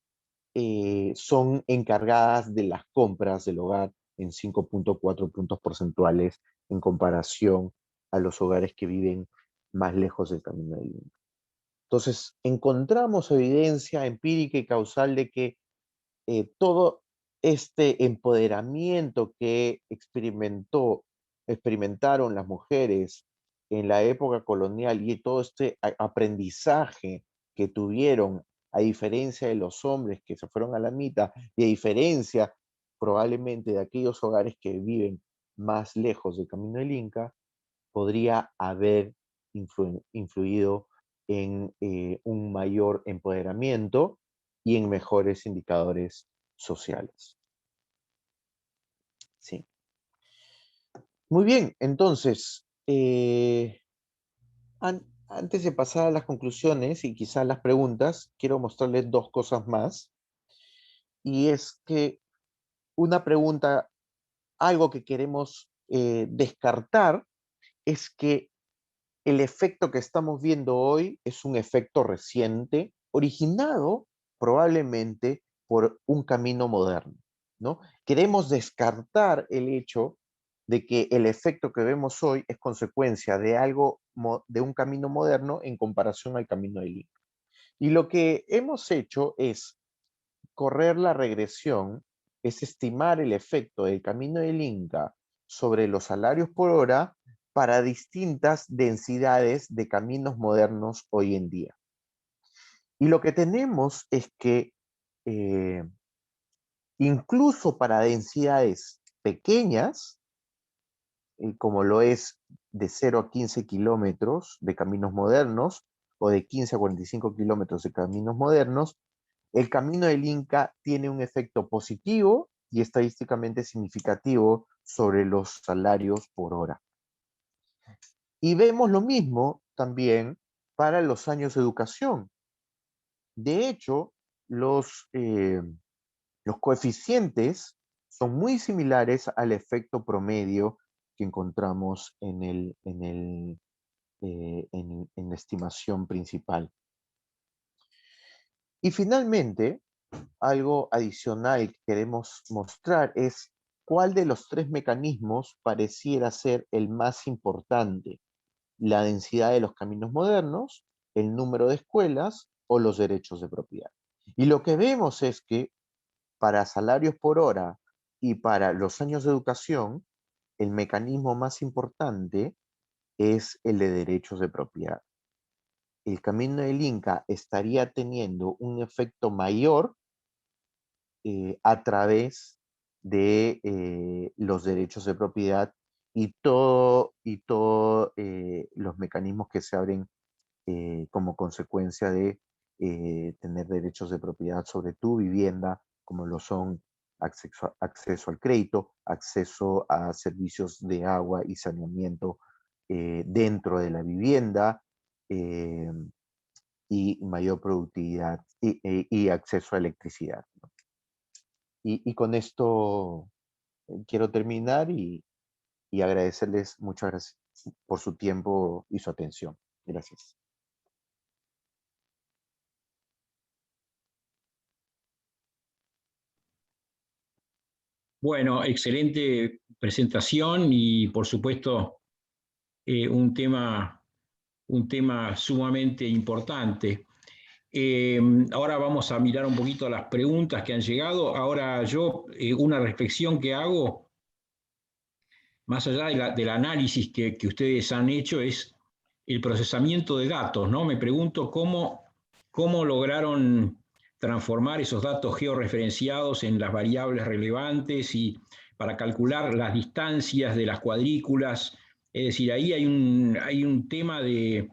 son encargadas de las compras del hogar en 5.4 puntos porcentuales en comparación a los hogares que viven más lejos del camino del Inca. Entonces, encontramos evidencia empírica y causal de que todo este empoderamiento que experimentaron las mujeres en la época colonial y todo este aprendizaje que tuvieron, a diferencia de los hombres que se fueron a la mitad, y a diferencia probablemente de aquellos hogares que viven más lejos del camino del Inca, podría haber influido en un mayor empoderamiento y en mejores indicadores sociales. Sí. Muy bien, entonces, antes de pasar a las conclusiones y quizás las preguntas, quiero mostrarles dos cosas más. Y es que una pregunta, algo que queremos descartar, es que el efecto que estamos viendo hoy es un efecto reciente, originado probablemente por un camino moderno, ¿no? Queremos descartar el hecho de que el efecto que vemos hoy es consecuencia de de un camino moderno en comparación al camino del Inca. Y lo que hemos hecho es correr la regresión, es estimar el efecto del camino del Inca sobre los salarios por hora para distintas densidades de caminos modernos hoy en día. Y lo que tenemos es que incluso para densidades pequeñas, como lo es de 0 a 15 kilómetros de caminos modernos o de 15 a 45 kilómetros de caminos modernos, el camino del Inca tiene un efecto positivo y estadísticamente significativo sobre los salarios por hora. Y vemos lo mismo también para los años de educación. De hecho, los coeficientes son muy similares al efecto promedio que encontramos en la estimación principal. Y finalmente, algo adicional que queremos mostrar es cuál de los tres mecanismos pareciera ser el más importante: la densidad de los caminos modernos, el número de escuelas o los derechos de propiedad. Y lo que vemos es que para salarios por hora y para los años de educación, el mecanismo más importante es el de derechos de propiedad. El camino del Inca estaría teniendo un efecto mayor a través de los derechos de propiedad y todos los mecanismos que se abren como consecuencia de tener derechos de propiedad sobre tu vivienda, como lo son acceso al crédito, acceso a servicios de agua y saneamiento dentro de la vivienda, y mayor productividad y acceso a electricidad, ¿no? Y con esto quiero terminar y agradecerles muchas gracias por su tiempo y su atención. Gracias. Bueno, excelente presentación y por supuesto un tema sumamente importante. Ahora vamos a mirar un poquito las preguntas que han llegado. Ahora yo, una reflexión que hago, más allá del análisis que ustedes han hecho, es el procesamiento de datos, ¿no? Me pregunto cómo lograron transformar esos datos georreferenciados en las variables relevantes y para calcular las distancias de las cuadrículas. Es decir, ahí hay un tema de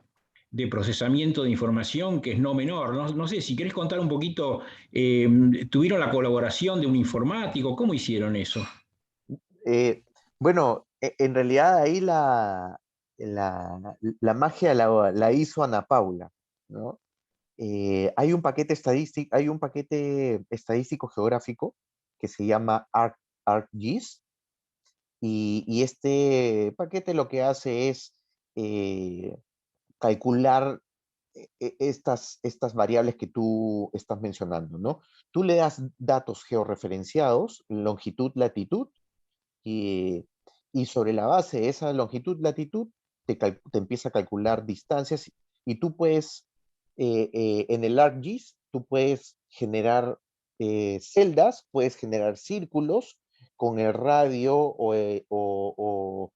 procesamiento de información que es no menor. No sé, si querés contar un poquito, ¿tuvieron la colaboración de un informático? ¿Cómo hicieron eso? Bueno, en realidad ahí la magia la hizo Ana Paula, ¿no? Hay un paquete estadístico geográfico que se llama ArcGIS, y este paquete lo que hace es calcular estas variables que tú estás mencionando, ¿no? Tú le das datos georreferenciados, longitud, latitud, y, y sobre la base de esa longitud, latitud, te empieza a calcular distancias, y tú puedes, en el ArcGIS, tú puedes generar celdas, puedes generar círculos con el radio o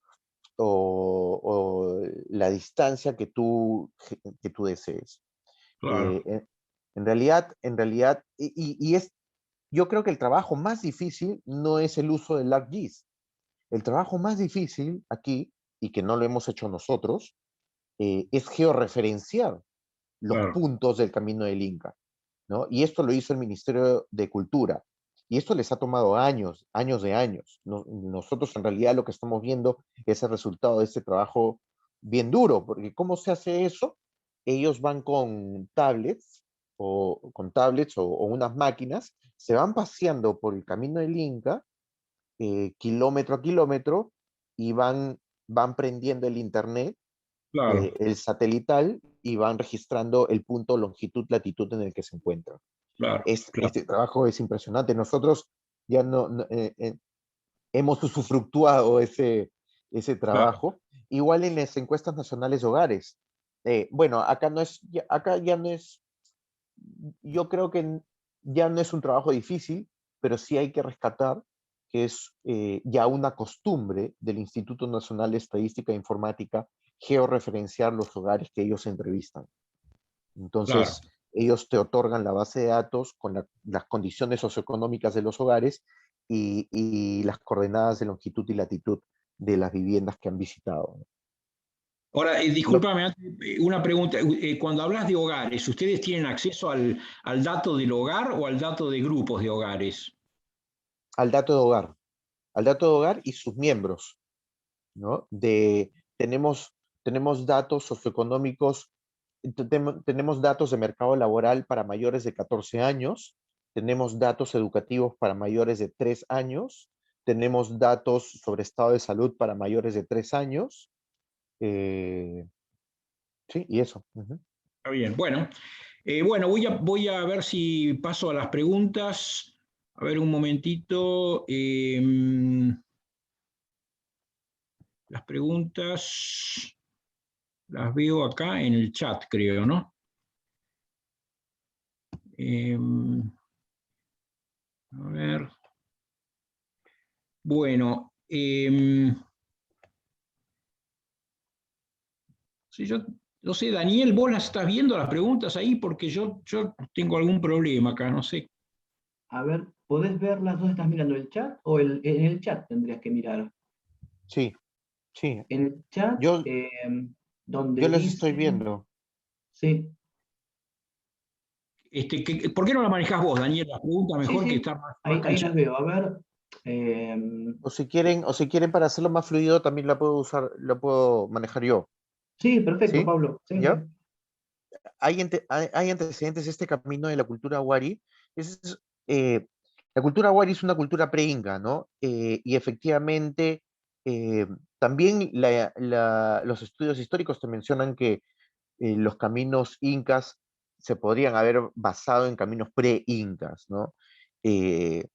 la distancia que tú desees. Claro, En realidad, yo creo que el trabajo más difícil no es el uso del ArcGIS. El trabajo más difícil aquí, y que no lo hemos hecho nosotros, es georreferenciar los claro. puntos del camino del Inca, ¿no? Y esto lo hizo el Ministerio de Cultura. Y esto les ha tomado años, años de años. Nosotros en realidad lo que estamos viendo es el resultado de este trabajo bien duro, porque ¿cómo se hace eso? Ellos van con tablets o unas máquinas, se van paseando por el camino del Inca, kilómetro a kilómetro, y van prendiendo el internet, Claro, el satelital, y van registrando el punto longitud, latitud en el que se encuentran. claro, claro. Este trabajo es impresionante. Nosotros ya hemos usufructuado ese Claro. trabajo. Igual en las encuestas nacionales de hogares. Bueno, acá ya no es, yo creo que ya no es un trabajo difícil, pero sí hay que rescatar que es ya una costumbre del Instituto Nacional de Estadística e Informática georreferenciar los hogares que ellos entrevistan. Claro, Entonces, ellos te otorgan la base de datos con las condiciones socioeconómicas de los hogares y las coordenadas de longitud y latitud de las viviendas que han visitado. Ahora, discúlpame, una pregunta. Cuando hablas de hogares, ¿ustedes tienen acceso al dato del hogar o al dato de grupos de hogares? Al dato de hogar y sus miembros, ¿no? Tenemos datos socioeconómicos, tenemos datos de mercado laboral para mayores de 14 años, tenemos datos educativos para mayores de 3 años, tenemos datos sobre estado de salud para mayores de 3 años, sí, y eso. Está bien, bueno. Bueno, voy a ver si paso a las preguntas. A ver un momentito. Las preguntas las veo acá en el chat, creo, ¿no? A ver. Bueno, si yo, no sé, Daniel, vos las estás viendo las preguntas ahí porque yo tengo algún problema acá, no sé. A ver, ¿podés verlas? ¿Dónde estás mirando el chat? ¿O en el chat tendrías que mirar? Sí, sí. En el chat, Yo donde les estoy dice... viendo. Sí, ¿Por qué no la manejás vos, Daniel? La pregunta sí, mejor que sí. está más Ahí cancha. las veo. A ver. O si quieren para hacerlo más fluido, también la puedo usar, lo puedo manejar yo. Sí, perfecto, ¿Sí? Pablo. Sí, ¿Ya? sí. Hay antecedentes de este camino de la cultura wari. Eh, la cultura wari es una cultura pre-inca, ¿no? Y efectivamente, eh, también los estudios históricos te mencionan que los caminos incas se podrían haber basado en caminos pre-incas, ¿no? Eh,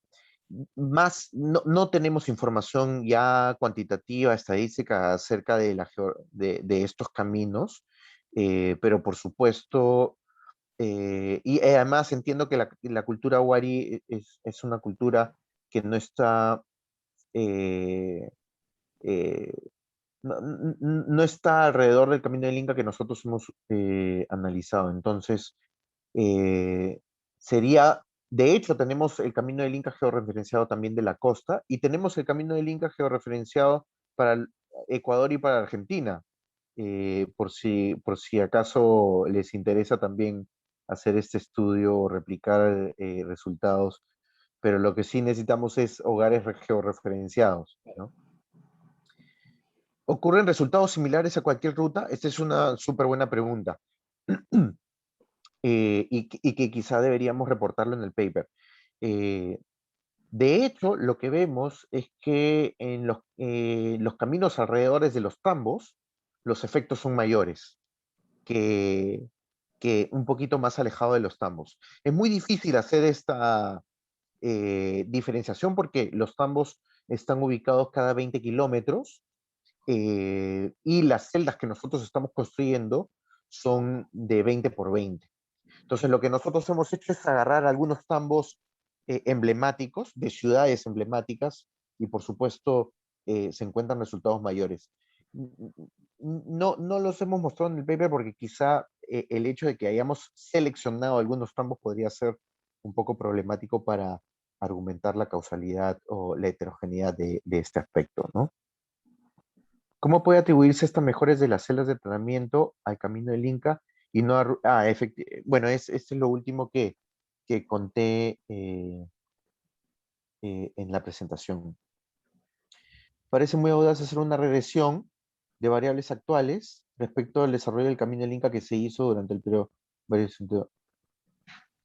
no tenemos información ya cuantitativa, estadística acerca de estos caminos, pero por supuesto, y además entiendo que la cultura wari es una cultura que no está, eh, eh, no está alrededor del camino del Inca que nosotros hemos analizado. Entonces, eh, sería, de hecho, tenemos el camino del Inca georreferenciado también de la costa y tenemos el camino del Inca georreferenciado para el Ecuador y para Argentina, por si acaso les interesa también hacer este estudio o replicar resultados, pero lo que sí necesitamos es hogares georreferenciados, ¿no? ¿Ocurren resultados similares a cualquier ruta? Esta es una súper buena pregunta. Y que quizá deberíamos reportarlo en el paper. De hecho, lo que vemos es que en los caminos alrededor de los tambos, los efectos son mayores que, que un poquito más alejado de los tambos. Es muy difícil hacer esta diferenciación porque los tambos están ubicados cada 20 kilómetros y las celdas que nosotros estamos construyendo son de 20 por 20. Entonces, lo que nosotros hemos hecho es agarrar algunos tambos emblemáticos, de ciudades emblemáticas, y por supuesto se encuentran resultados mayores. No los hemos mostrado en el paper porque quizá el hecho de que hayamos seleccionado algunos tambos podría ser un poco problemático para argumentar la causalidad o la heterogeneidad de este aspecto, ¿no? ¿Cómo puede atribuirse estas mejoras de las celdas de tratamiento al camino del Inca y no bueno, este es lo último que conté en la presentación. Parece muy audaz hacer una regresión de variables actuales respecto al desarrollo del camino del Inca que se hizo durante el periodo.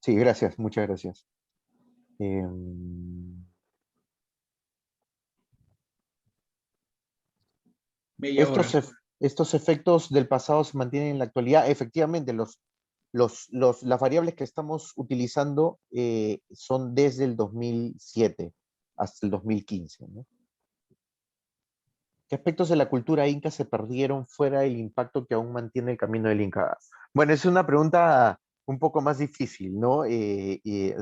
Sí, gracias, muchas gracias. Media hora. Estos efectos del pasado se mantienen en la actualidad. Efectivamente, las variables que estamos utilizando son desde el 2007 hasta el 2015, ¿no? ¿Qué aspectos de la cultura inca se perdieron fuera del impacto que aún mantiene el camino del Inca? Bueno, es una pregunta un poco más difícil, ¿no?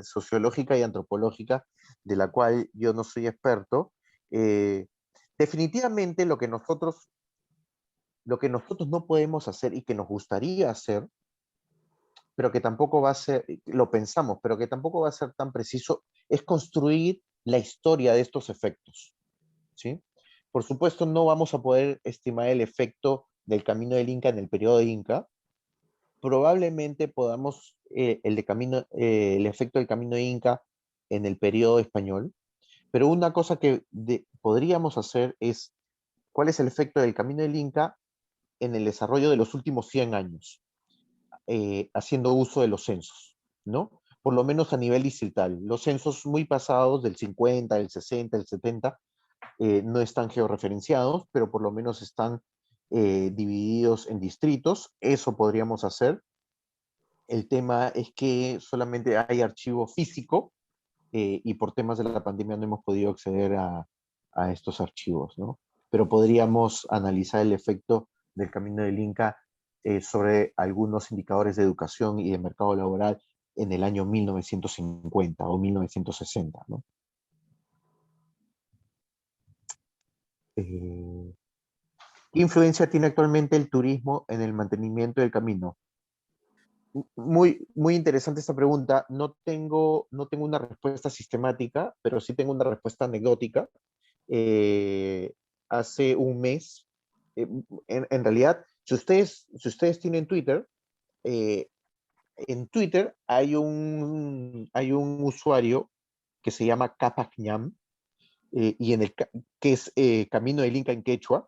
Sociológica y antropológica, de la cual yo no soy experto. Definitivamente lo que nosotros no podemos hacer y que nos gustaría hacer, pero que tampoco va a ser, lo pensamos, pero que tampoco va a ser tan preciso, es construir la historia de estos efectos, ¿sí? Por supuesto, no vamos a poder estimar el efecto del camino del Inca en el periodo Inca. Probablemente podamos el efecto del camino Inca en el periodo español, pero una cosa que podríamos hacer es cuál es el efecto del camino del Inca en el desarrollo de los últimos 100 años, haciendo uso de los censos, ¿no? Por lo menos a nivel distrital. Los censos muy pasados del 50, del 60, del 70, no están georreferenciados, pero por lo menos están divididos en distritos. Eso podríamos hacer. El tema es que solamente hay archivo físico y por temas de la pandemia no hemos podido acceder a estos archivos, ¿no? Pero podríamos analizar el efecto del camino del Inca sobre algunos indicadores de educación y de mercado laboral en el año 1950 o 1960, ¿no? ¿Qué influencia tiene actualmente el turismo en el mantenimiento del camino? Muy, muy interesante esta pregunta. No tengo una respuesta sistemática, pero sí tengo una respuesta anecdótica. Hace un mes, en realidad, si ustedes tienen Twitter, eh, en Twitter hay un usuario que se llama Capac Ñam, que es Camino del Inca en quechua,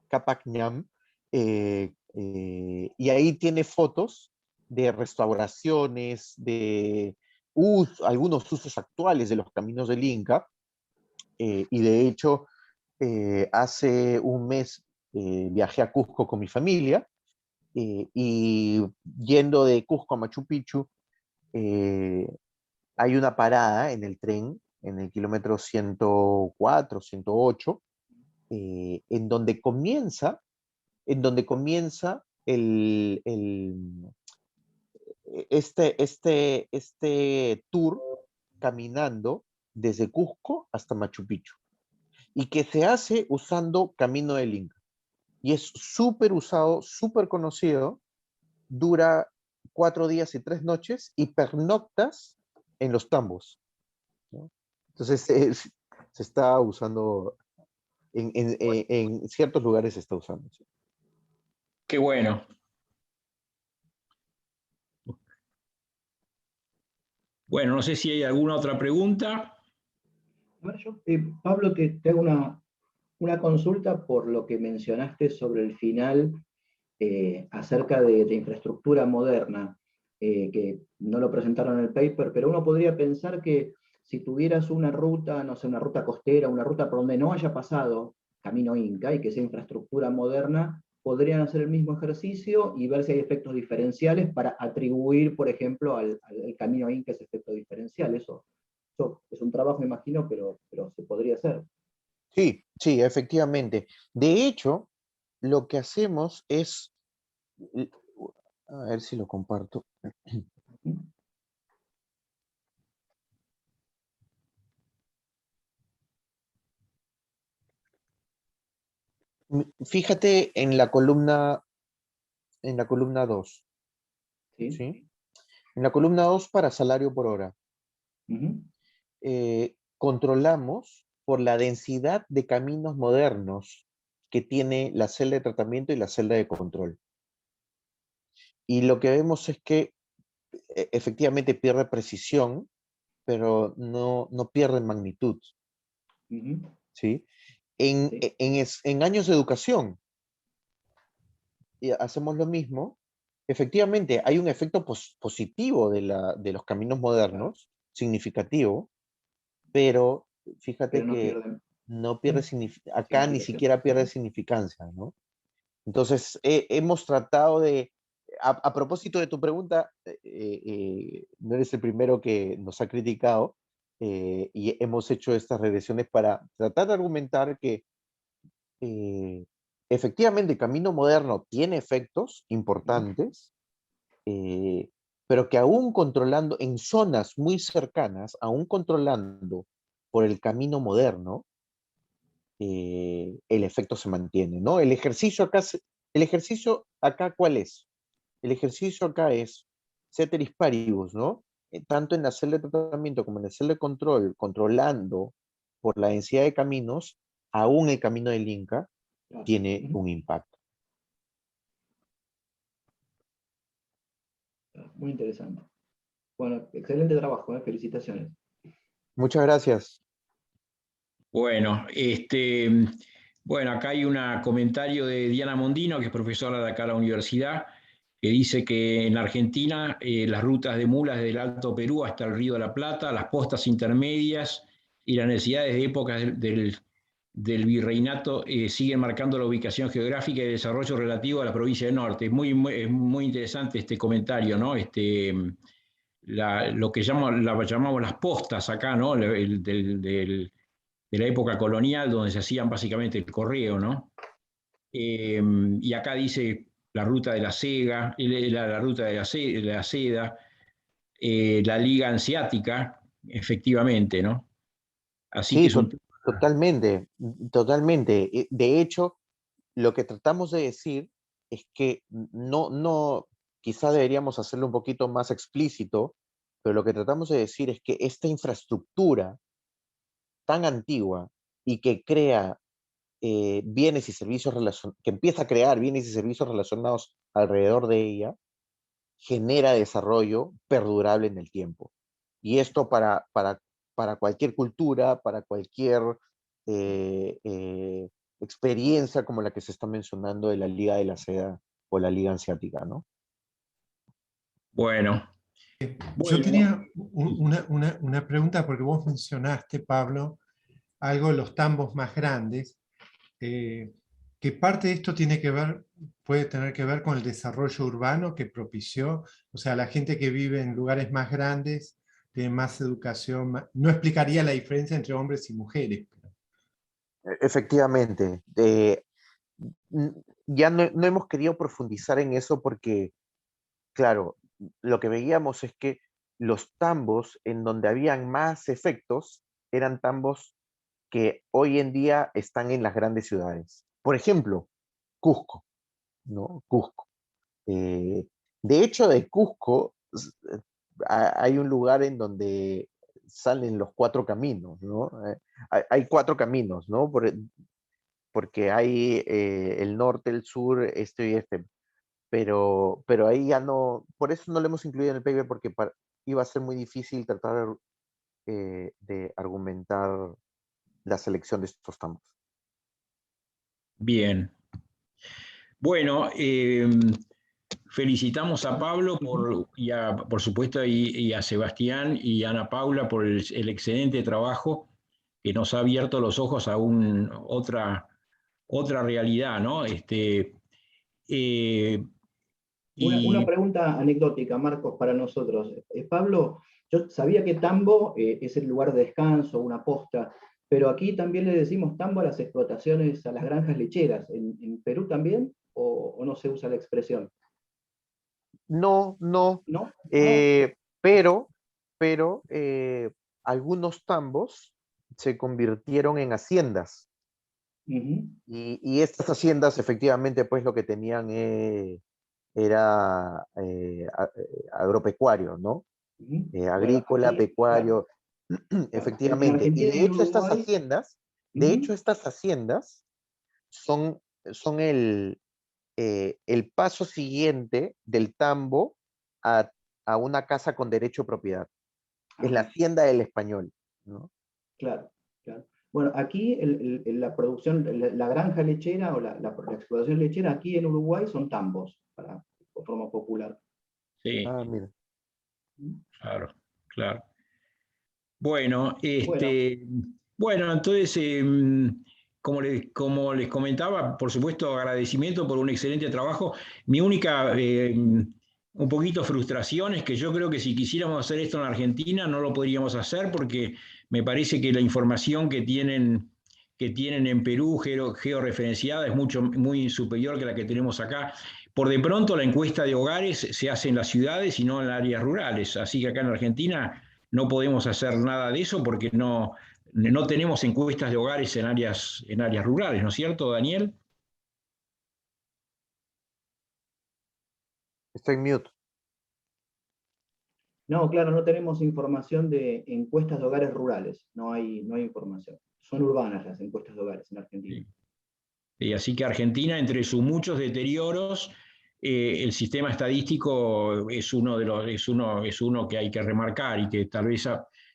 Capac Ñam, y ahí tiene fotos de restauraciones, de algunos usos actuales de los caminos del Inca, y de hecho, hace un mes viajé a Cusco con mi familia, y yendo de Cusco a Machu Picchu, eh, hay una parada en el tren, en el kilómetro 104, 108, en donde comienza este tour caminando desde Cusco hasta Machu Picchu, y que se hace usando Camino del Inca. Y es súper usado, súper conocido, dura 4 días y 3 noches y pernoctas en los tambos, ¿no? Entonces, se está usando, en ciertos lugares se está usando. ¿Sí? Qué bueno. Bueno, no sé si hay alguna otra pregunta. Bueno, yo, Pablo, te hago una consulta por lo que mencionaste sobre el final acerca de infraestructura moderna, que no lo presentaron en el paper, pero uno podría pensar que si tuvieras una ruta, no sé, una ruta costera, una ruta por donde no haya pasado camino Inca y que sea infraestructura moderna, podrían hacer el mismo ejercicio y ver si hay efectos diferenciales para atribuir, por ejemplo, al camino Inca ese efecto diferencial. Eso es un trabajo, me imagino, pero se podría hacer. Sí, sí, efectivamente. De hecho, lo que hacemos es, a ver si lo comparto. Fíjate en la columna 2, ¿Sí? ¿sí? En la columna 2 para salario por hora. Uh-huh. Controlamos por la densidad de caminos modernos que tiene la celda de tratamiento y la celda de control. Y lo que vemos es que efectivamente pierde precisión, pero no pierde magnitud, Uh-huh. ¿sí? En, Sí. en años de educación hacemos lo mismo. Efectivamente, hay un efecto positivo de los caminos Claro. modernos, significativo, pero Pero fíjate no que pierden no pierde acá ni significación. siquiera pierde Uh-huh. significancia, ¿no? Entonces, hemos tratado a propósito de tu pregunta, no eres el primero que nos ha criticado, y hemos hecho estas regresiones para tratar de argumentar que eh, efectivamente el camino moderno tiene efectos Uh-huh. importantes, eh, pero que aún controlando en zonas muy cercanas, aún controlando por el camino moderno, el efecto se mantiene, ¿no? El ejercicio acá, ¿cuál es? El ejercicio acá es ceteris paribus, ¿no? Tanto en la celda de tratamiento como en la celda de control, controlando por la densidad de caminos, aún el camino del Inca Claro. tiene un impacto. Muy interesante. Bueno, excelente trabajo, felicitaciones. Muchas gracias. Bueno, bueno, acá hay un comentario de Diana Mondino, que es profesora de acá a la universidad, que dice que en Argentina las rutas de mulas desde el Alto Perú hasta el Río de la Plata, las postas intermedias y las necesidades de épocas del virreinato siguen marcando la ubicación geográfica y el desarrollo relativo a la provincia del norte. Es muy interesante este comentario, ¿no? Lo que llamamos las postas acá, ¿no? De la época colonial, donde se hacían básicamente el correo, ¿no? Y acá dice la ruta de la Sega, la ruta de la seda, la Liga Hanseática, efectivamente, ¿no? Así que Sí, es un tema. totalmente, totalmente. De hecho, lo que tratamos de decir es que quizá deberíamos hacerlo un poquito más explícito, pero lo que tratamos de decir es que esta infraestructura tan antigua y que crea bienes y servicios que empieza a crear bienes y servicios relacionados alrededor de ella, genera desarrollo perdurable en el tiempo. Y esto para cualquier cultura, para cualquier experiencia como la que se está mencionando de la Liga de la Seda o la Liga Hanseática, ¿no? Bueno. Yo tenía una pregunta, porque vos mencionaste, Pablo, algo de los tambos más grandes, que parte de esto puede tener que ver con el desarrollo urbano que propició, o sea, la gente que vive en lugares más grandes tiene más educación, no explicaría la diferencia entre hombres y mujeres. Efectivamente. Ya no hemos querido profundizar en eso porque, claro, lo que veíamos es que los tambos en donde habían más efectos eran tambos que hoy en día están en las grandes ciudades. Por ejemplo, Cusco, ¿no? Cusco. De hecho, de Cusco hay un lugar en donde salen los 4 caminos, ¿no? Hay 4 caminos, ¿no? Porque hay el norte, el sur, este y este. Pero ahí ya no, por eso no lo hemos incluido en el paper, porque iba a ser muy difícil tratar de argumentar la selección de estos tambos. Bien. Bueno, felicitamos a Pablo por supuesto y a Sebastián y a Ana Paula por el excelente trabajo que nos ha abierto los ojos a otra realidad, ¿no? Eh, Una y pregunta anecdótica, Marcos, para nosotros. Pablo, yo sabía que tambo es el lugar de descanso, una posta, pero aquí también le decimos tambo a las explotaciones, a las granjas lecheras. ¿En Perú también? ¿O no se usa la expresión? No, ¿No? pero algunos tambos se convirtieron en haciendas. Y estas haciendas, efectivamente, pues lo que tenían era agropecuario, ¿no? Bueno, Agrícola, aquí, pecuario, claro, en efectivamente. Y Argentina y de en hecho Uruguay. estas haciendas son el paso siguiente del tambo a, a una casa con derecho a propiedad. Es la Ajá, hacienda del español, ¿no? claro, claro. Bueno, aquí la producción, la granja lechera o la explotación lechera aquí en Uruguay son tambos, por forma popular. sí, Ah, mira. claro, claro. Bueno, Bueno, bueno, entonces, como les comentaba, por supuesto, agradecimiento por un excelente trabajo. Mi única, un poquito frustración es que yo creo que si quisiéramos hacer esto en Argentina no lo podríamos hacer porque me parece que la información que tienen en Perú georreferenciada es muy superior que la que tenemos acá. Por de pronto la encuesta de hogares se hace en las ciudades y no en las áreas rurales, así que acá en Argentina no podemos hacer nada de eso porque no tenemos encuestas de hogares en áreas rurales, ¿no es cierto, Daniel? Estoy en mute. No, claro, no tenemos información de encuestas de hogares rurales, no hay información. Son urbanas las encuestas de hogares en Argentina. Sí. Y así que Argentina, entre sus muchos deterioros, el sistema estadístico es uno que hay que remarcar y que tal vez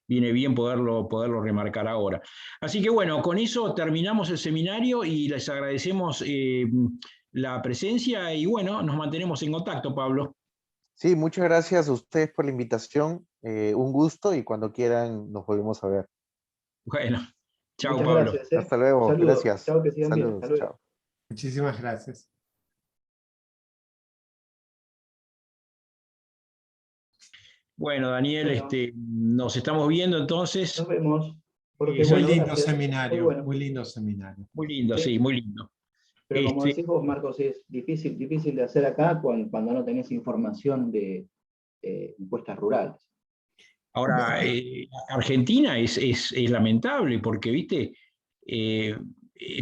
viene bien poderlo remarcar ahora. Así que bueno, con eso terminamos el seminario y les agradecemos la presencia y bueno, nos mantenemos en contacto, Pablo. Sí, muchas gracias a ustedes por la invitación. Un gusto y cuando quieran nos volvemos a ver. Bueno, chao, Muchas Pablo. gracias. Hasta luego. Saludos. Gracias. Chao, que sigan bien. Hasta Saludos. luego. Chao. Muchísimas gracias. Bueno, Daniel, Bueno. nos estamos viendo entonces. Nos vemos. Porque, Muy bueno, lindo gracias. seminario, Muy bueno. muy lindo seminario. Muy lindo, Sí. sí, muy lindo. Pero como decís vos, Marcos, es difícil de hacer acá cuando no tenés información de encuestas rurales. Ahora, Argentina es lamentable porque, viste,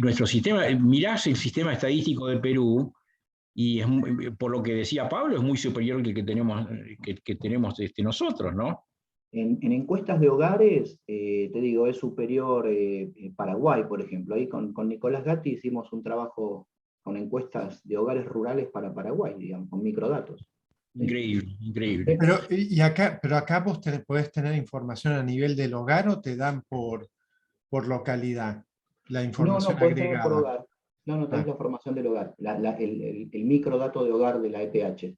nuestro sistema, mirás el sistema estadístico de Perú y por lo que decía Pablo, es muy superior al que tenemos nosotros, ¿no? En encuestas de hogares, te digo, es superior Paraguay, por ejemplo. Ahí con Nicolás Gatti hicimos un trabajo con encuestas de hogares rurales para Paraguay, digamos, con microdatos. Increíble, increíble. Pero acá vos podés tener información a nivel del hogar o te dan por localidad la información No, podés tener por agregada. hogar. No tenés la formación del hogar, el microdato de hogar de la ETH.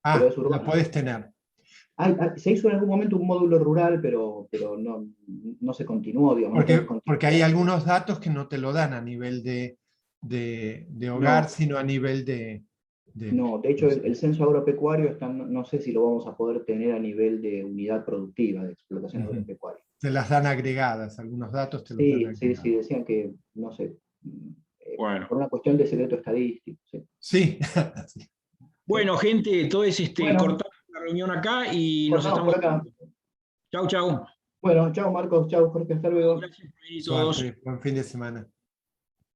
Pero es La urbana. podés tener. Se hizo en algún momento un módulo rural, pero no se continuó, digamos. Porque hay algunos datos que no te lo dan a nivel de hogar, No. sino a nivel No, de hecho el censo agropecuario no sé si lo vamos a poder tener a nivel de unidad productiva, de explotación agropecuaria. Te las dan agregadas, algunos datos te los dan agregados. Sí, decían que, no sé, Bueno. por una cuestión de secreto estadístico. Sí. Bueno, gente, entonces Bueno. cortamos la reunión acá y nos Cortamos estamos... por acá. Chau, chau. Bueno, chao Marcos, chao Jorge, hasta luego. Gracias por venir todos. Suerte, buen fin de semana.